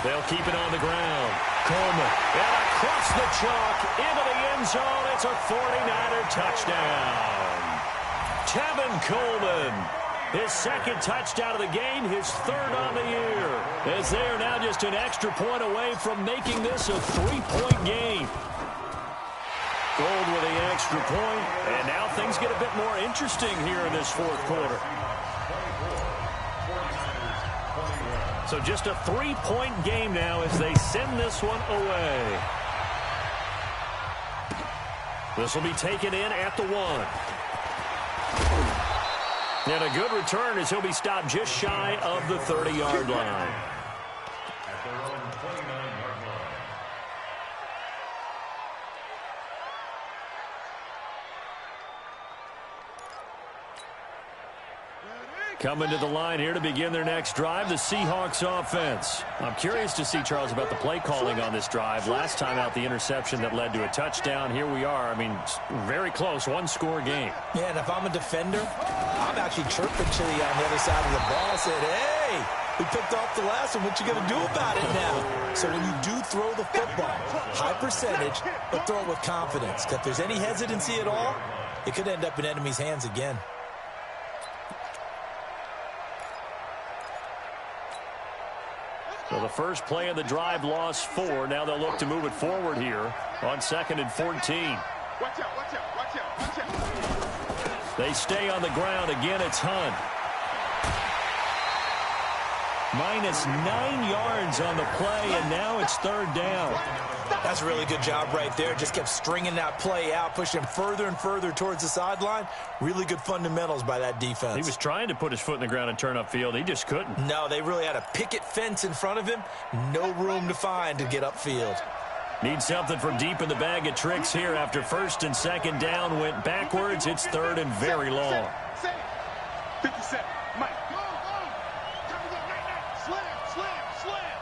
They'll keep it on the ground. Coleman, and across the chalk, into the end zone. It's a 49er touchdown. Tevin Coleman, his second touchdown of the game, his third on the year, as they are now just an extra point away from making this a 3-point game. Gold with the extra point, and now things get a bit more interesting here in this fourth quarter. So just a 3-point game now as they send this one away. This will be taken in at the 1. And a good return as he'll be stopped just shy of the 30-yard line. At their own 29-yard line. Coming to the line here to begin their next drive, the Seahawks offense. I'm curious to see, Charles, about the play calling on this drive. Last time out, the interception that led to a touchdown. Here we are. I mean, very close, one-score game. Yeah, and if I'm a defender, I'm actually chirping Chili on the other side of the ball. I said, hey, we picked off the last one. What you going to do about it now? So when you do throw the football, high percentage, but throw it with confidence. If there's any hesitancy at all, it could end up in enemy's hands again. So the first play of the drive lost 4. Now they'll look to move it forward here on 2nd and 14. Watch out, watch out, watch out, watch out. They stay on the ground. Again, it's Hunt. Minus 9 yards on the play, and now it's 3rd down. That's a really good job right there. Just kept stringing that play out, pushing him further and further towards the sideline. Really good fundamentals by that defense. He was trying to put his foot in the ground and turn upfield. He just couldn't. No, they really had a picket fence in front of him. No room to find to get upfield. Need something from deep in the bag of tricks here after 1st and 2nd down went backwards. It's 3rd and very long. 57. Mike. Go, go. Come on, night. Slam, slam, slam.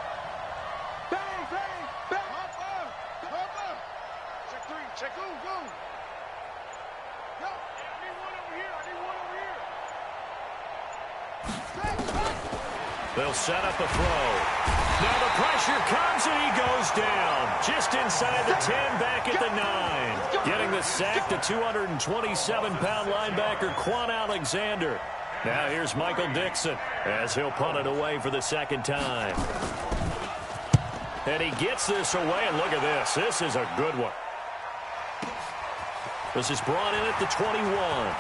Bang, bang, bang. Hop up. Check 3, check go, go. Go. I need one over here. I need one over here. They'll set up a throw. Now the pressure comes and he goes down. Just inside the 10, back at the 9. Getting the sack, the 227-pound linebacker, Quan Alexander. Now here's Michael Dixon as he'll punt it away for the 2nd time. And he gets this away, and look at this. This is a good one. This is brought in at the 21.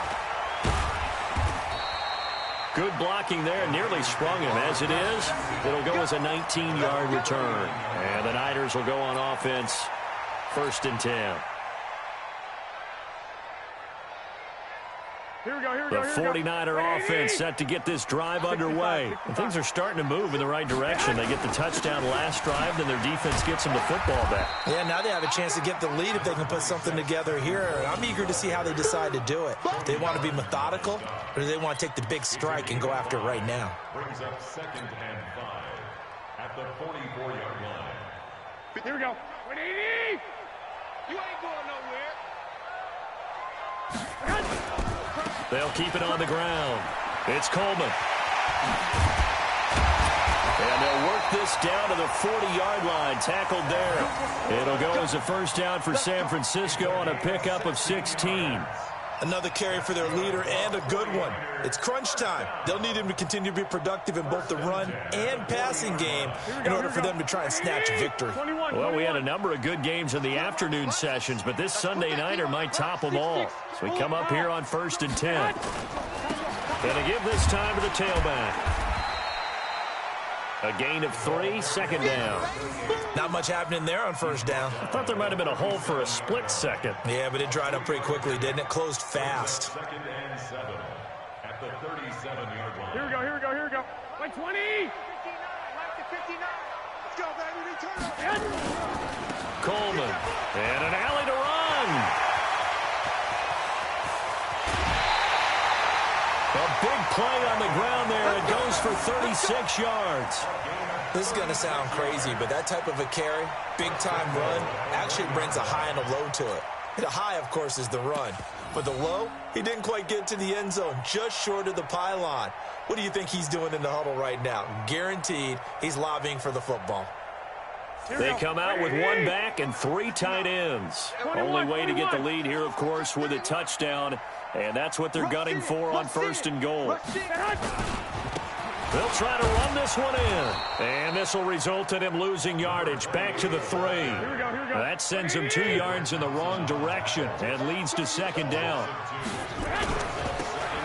Good blocking there, nearly sprung him. As it is, it'll go as a 19-yard return. And the Niners will go on offense, 1st and 10. Here we go, here we The go, here we go. 49er offense set to get this drive underway. And things are starting to move in the right direction. They get the touchdown last drive, then their defense gets them the football back. Yeah, now they have a chance to get the lead if they can put something together here. I'm eager to see how they decide to do it. Do they want to be methodical, or do they want to take the big strike and go after it right now? Brings up 2nd and 5 at the 44-yard line. Here we go. 180. You ain't going nowhere. They'll keep it on the ground. It's Coleman. And they'll work this down to the 40-yard line. Tackled there. It'll go as a 1st down for San Francisco on a pickup of 16. Another carry for their leader, and a good one. It's crunch time. They'll need him to continue to be productive in both the run and passing game in order for them to try and snatch a victory. Well, we had a number of good games in the afternoon sessions, but this Sunday nighter might top them all. So we come up here on 1st and 10. Gonna give this time to the tailback. A gain of 3, 2nd down. Not much happening there on 1st down. I thought there might have been a hole for a split second. Yeah, but it dried up pretty quickly, didn't it? Closed fast. 2nd and 7 at the 37-yard line. Here we go, here we go, here we go. Like 20. 59, like the 59. Let's go, baby. Return. Coleman. And an alley to run. A big play on the ground there. It goes for 36 yards. This is going to sound crazy, but that type of a carry, big-time run, actually brings a high and a low to it. The high, of course, is the run. But the low, he didn't quite get to the end zone, just short of the pylon. What do you think he's doing in the huddle right now? Guaranteed he's lobbying for the football. They come out with one back and 3 tight ends. Only way to get the lead here, of course, with a touchdown. And that's what they're gunning for on 1st and goal. They'll try to run this one in. And this will result in him losing yardage. Back to the 3. That sends him 2 yards in the wrong direction and leads to 2nd down.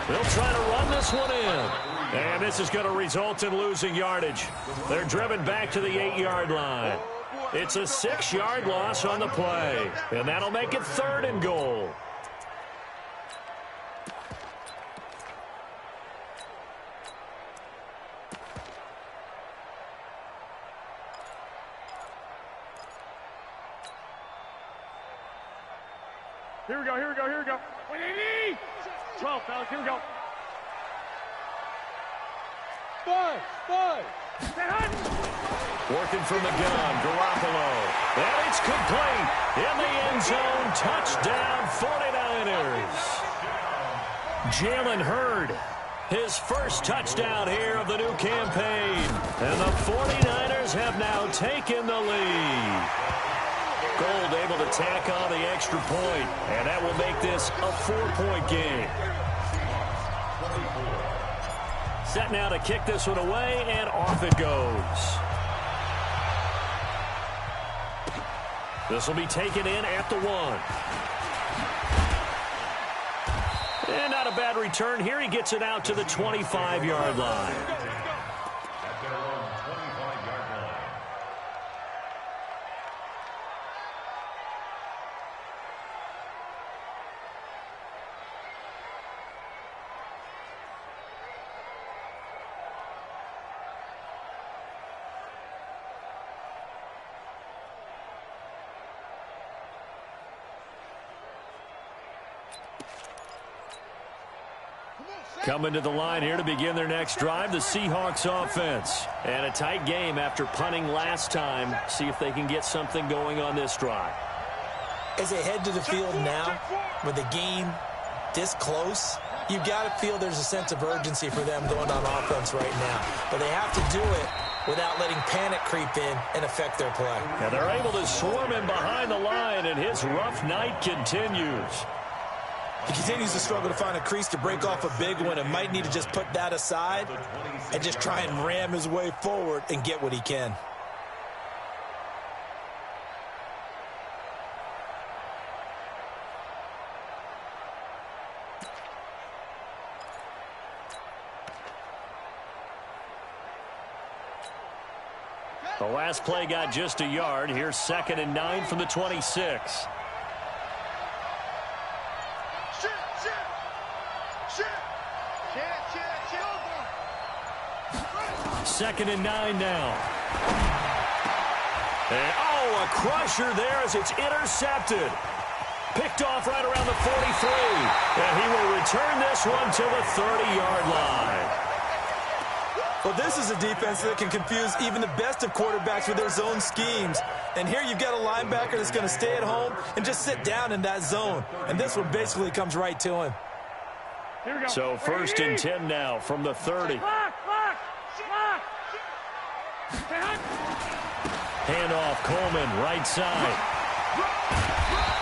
They'll try to run this one in. And this is going to result in losing yardage. They're driven back to the 8-yard line. It's a 6-yard loss on the play. And that'll make it 3rd and goal. Here we go, here we go, here we go. 12, fellas, here we go. 5. Working from the gun, Garoppolo. And it's complete. In the end zone, touchdown 49ers. Jalen Hurd, his first touchdown here of the new campaign. And the 49ers have now taken the lead. Gold able to tack on the extra point, and that will make this a 4-point game. Set now to kick this one away, and off it goes. This will be taken in at the 1. And not a bad return here. He gets it out to the 25-yard line. At their own 25-yard line. Coming to the line here to begin their next drive, the Seahawks offense. And a tight game after punting last time. See if they can get something going on this drive. As they head to the field now, with the game this close, you've got to feel there's a sense of urgency for them going on offense right now. But they have to do it without letting panic creep in and affect their play. And they're able to swarm him behind the line, and his rough night continues. He continues to struggle to find a crease to break off a big one and might need to just put that aside and just try and ram his way forward and get what he can. The last play got just a yard. Here's 2nd and 9 from the 26. Second and 9 now. And, oh, a crusher there as it's intercepted. Picked off right around the 43. And he will return this one to the 30-yard line. Well, this is a defense that can confuse even the best of quarterbacks with their zone schemes. And here you've got a linebacker that's going to stay at home and just sit down in that zone. And this one basically comes right to him. So 1st and 10 now from the 30. Handoff, Coleman, right side.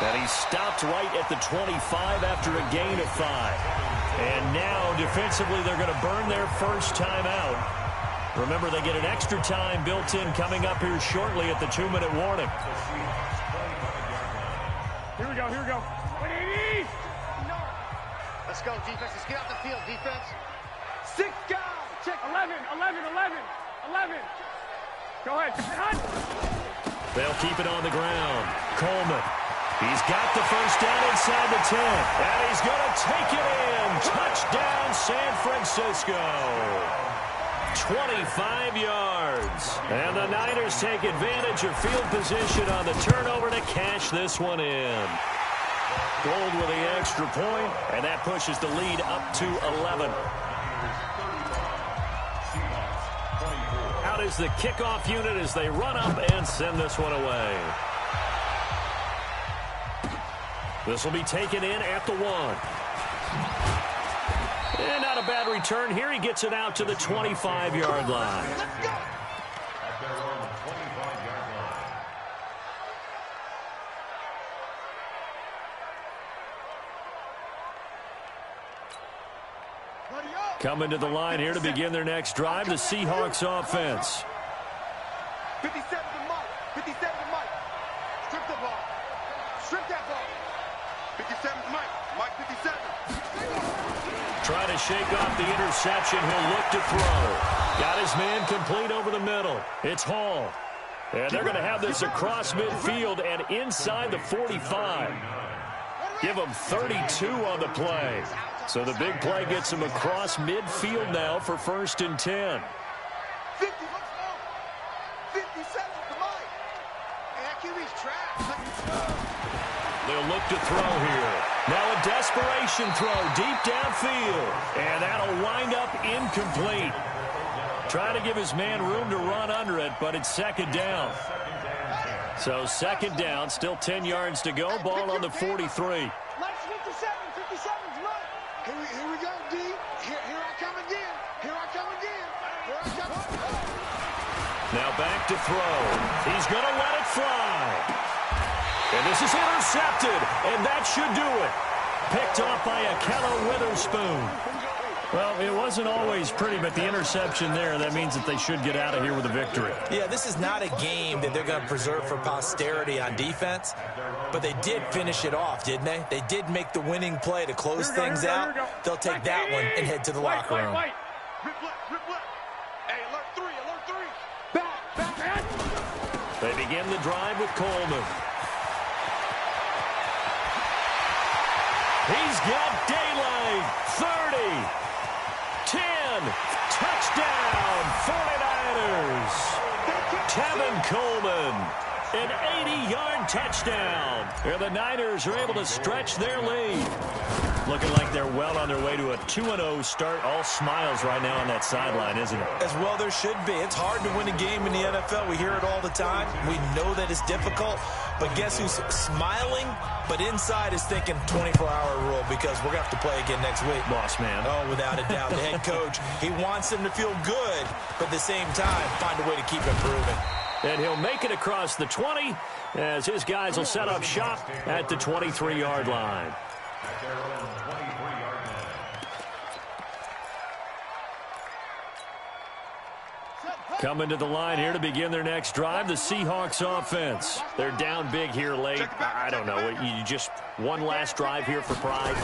And he's stopped right at the 25 after a gain of 5. And now, defensively, they're going to burn their first timeout. Remember, they get an extra time built in coming up here shortly at the 2-minute warning. Here we go, here we go. Let's go, defense. Let's get out the field, defense. 6 guys. Check 11. Go ahead. They'll keep it on the ground. Coleman. He's got the first down inside the 10. And he's going to take it in. Touchdown, San Francisco. 25 yards. And the Niners take advantage of field position on the turnover to cash this one in. Gold with the extra point, and that pushes the lead up to 11. Out is the kickoff unit as they run up and send this one away. This will be taken in at the 1. And not a bad return here. He gets it out to the 25-yard line. At their own 25-yard line. Coming to the line here to begin their next drive, the Seahawks offense. 57 to Mike. 57 to Mike. Strip the ball. Strip that ball. 57 to Mike. Mike 57. Trying to shake off the interception. He'll look to throw. Got his man complete over the middle. It's Hall. And they're going to have this across midfield and inside the 45. Give them 32 on the play. So the big play gets them across midfield now for 1st and 10. 50, let's go. 57 to Mike. And that QB's trapped. They'll look to throw here. Now a desperation throw deep downfield. And that'll wind up incomplete. Trying to give his man room to run under it, but it's 2nd down. So 2nd down, still 10 yards to go. Ball on the 43. Mike's 57. 57's Mike. Here we go, D. Here I come again. Here I come again. Here I come again. Now back to throw. He's going to let it fly. And this is intercepted, and that should do it. Picked off by Akello Witherspoon. Well, it wasn't always pretty, but the interception there, that means that they should get out of here with a victory. Yeah, this is not a game that they're going to preserve for posterity on defense, but they did finish it off, didn't they? They did make the winning play to close things out. They'll take that one and head to the locker room. Rip left. Hey, alert 3. Back. They begin the drive with Coleman. He's got daylight. 30. 10. Touchdown, 49ers. Tevin Coleman. An 80-yard touchdown. And the Niners are able to stretch their lead. Looking like they're well on their way to a 2-0 start. All smiles right now on that sideline, isn't it? As well there should be. It's hard to win a game in the NFL. We hear it all the time. We know that it's difficult. But guess who's smiling? But inside is thinking 24-hour rule because we're going to have to play again next week. Boss man. Oh, without a doubt. The head coach, he wants them to feel good, but at the same time, find a way to keep improving. And he'll make it across the 20 as his guys will set up shop at the 23-yard line. Coming to the line here to begin their next drive, the Seahawks offense. They're down big here late. I don't know. You just one last drive here for pride?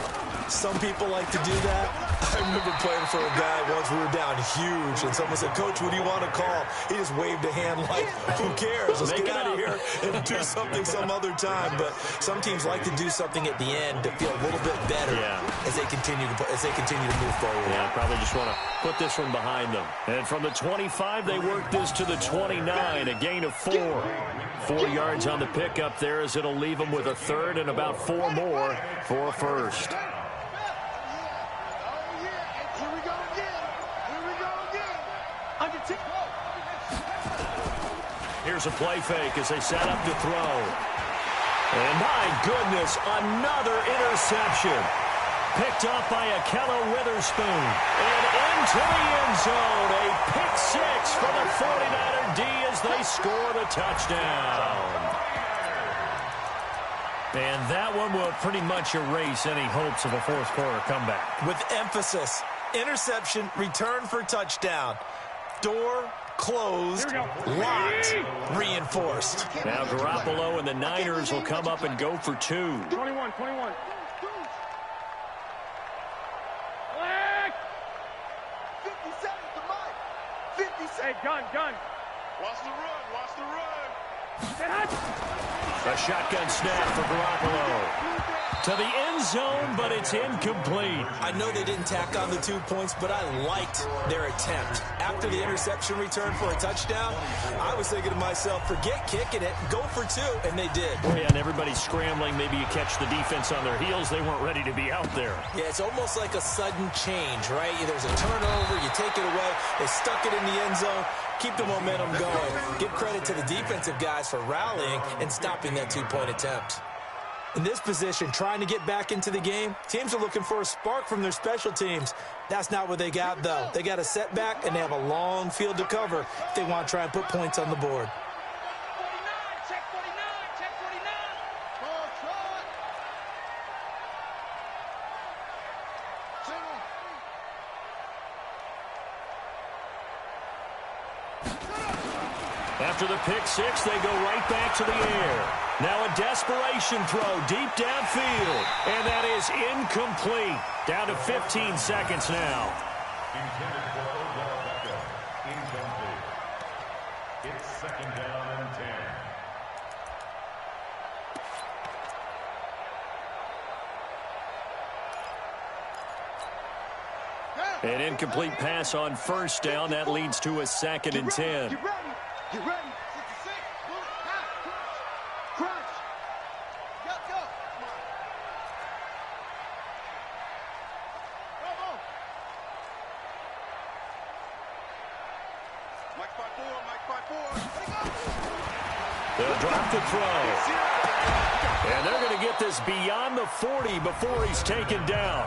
Some people like to do that. I remember playing for a guy once. We were down huge, and someone said, "Coach, what do you want to call?" He just waved a hand like, "Who cares? Let's get out of here and do something some other time." But some teams like to do something at the end to feel a little bit better as they continue to move forward. Yeah, probably just want to put this one behind them. And from the 25, they work this to the 29, a gain of 4. 4 yards on the pickup there as it'll leave them with a third and about 4 more for a first. Here's a play fake as they set up to throw. And my goodness, another interception. Picked off by Akello Witherspoon. And into the end zone. A pick 6 for the 49er D as they score the touchdown. And that one will pretty much erase any hopes of a fourth quarter comeback. With emphasis, interception, return for touchdown. Door closed, locked, reinforced. Now Garoppolo and the Niners will come up and go for 2. 21. Hey, gun. Watch the run. A shotgun snap for Garoppolo. To the end zone, but it's incomplete. I know they didn't tack on the 2 points, but I liked their attempt. After the interception return for a touchdown, I was thinking to myself, forget kicking it, go for 2, and they did. Oh, yeah, and everybody's scrambling. Maybe you catch the defense on their heels. They weren't ready to be out there. Yeah, it's almost like a sudden change, right? There's a turnover, you take it away, they stuck it in the end zone. Keep the momentum going. Give credit to the defensive guys for rallying and stopping that 2-point attempt. In this position, trying to get back into the game, teams are looking for a spark from their special teams. That's not what they got, though. They got a setback, and they have a long field to cover if they want to try and put points on the board. Check 49. After the pick six, they go right back to the air. Now a desperation throw deep downfield. And that is incomplete. Down to 15 seconds now. Intended for Odell Beckham. Incomplete. It's second down and 10. An incomplete pass on first down. That leads to a second and 10. Get ready. Get ready. 66. Crunch. Go, go. Mike 5-4, Mike 5-4. They'll drop the throw. And they're going to get this beyond the 40 before he's taken down.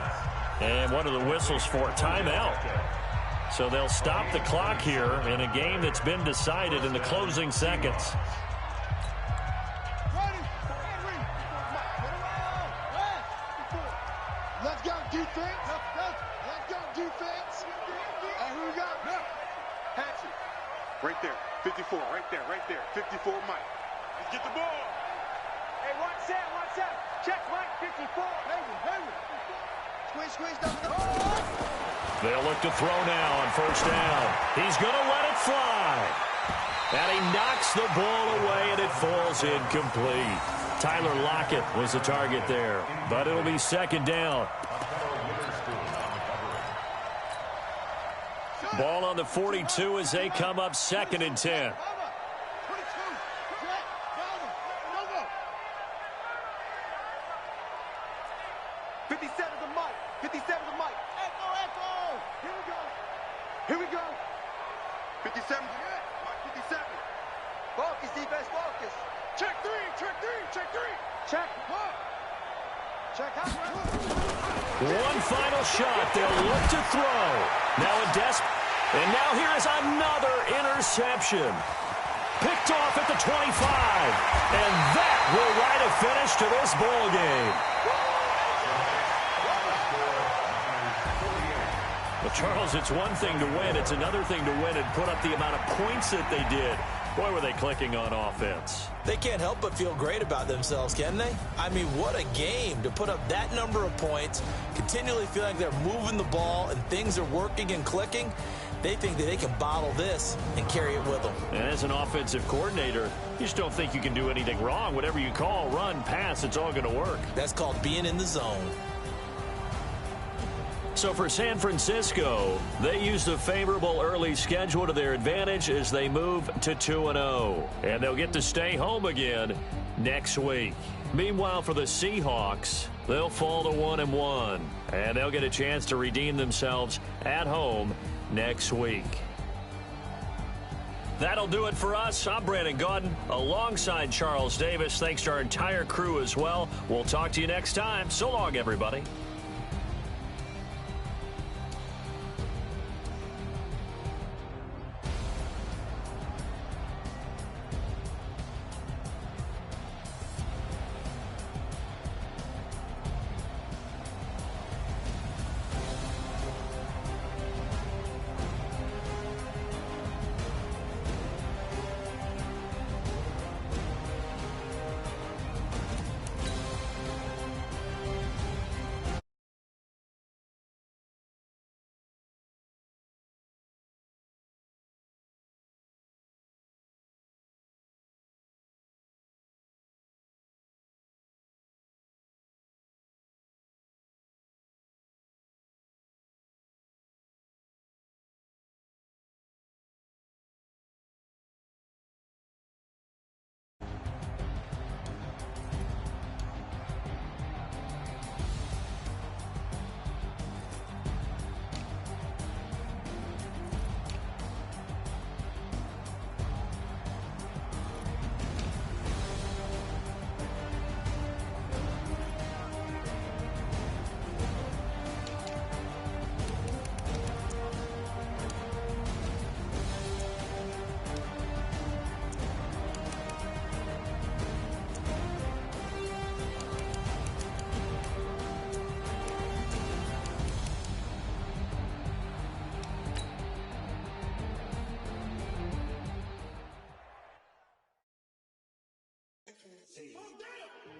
And one of the whistles for a timeout. So they'll stop the clock here in a game that's been decided in the closing seconds. Let's go defense. Let's go defense. And who we got? Hanson. Right there. 54. Right there. Right there. 54 Mike. Let's get the ball. Hey, watch that. Watch that. Check Mike 54. Hayward. Squeeze down the ball. They'll look to throw now on first down. He's going to let it fly. And he knocks the ball away, and it falls incomplete. Tyler Lockett was the target there, but it'll be second down. Ball on the 42 as they come up second and 10. 57 to Mike. 57 to Mike. Echo. Here we go. 57. Mike 57. Focus, defense, focus. Check three. Check. Check out. One final shot. They'll look to throw. Now and now here is another interception. Picked off at the 25. And that will write a finish to this ball game. Well, Charles, it's one thing to win. It's another thing to win and put up the amount of points that they did. Boy, were they clicking on offense. They can't help but feel great about themselves, can they? I mean, what a game to put up that number of points, continually feel like they're moving the ball and things are working and clicking. They think that they can bottle this and carry it with them. And as an offensive coordinator, you just don't think you can do anything wrong. Whatever you call, run, pass, it's all going to work. That's called being in the zone. So for San Francisco, they used a favorable early schedule to their advantage as they move to 2-0. And they'll get to stay home again next week. Meanwhile, for the Seahawks, they'll fall to 1-1. And they'll get a chance to redeem themselves at home next week. That'll do it for us. I'm Brandon Gaudin alongside Charles Davis. Thanks to our entire crew as well. We'll talk to you next time. So long, everybody. Oh, damn!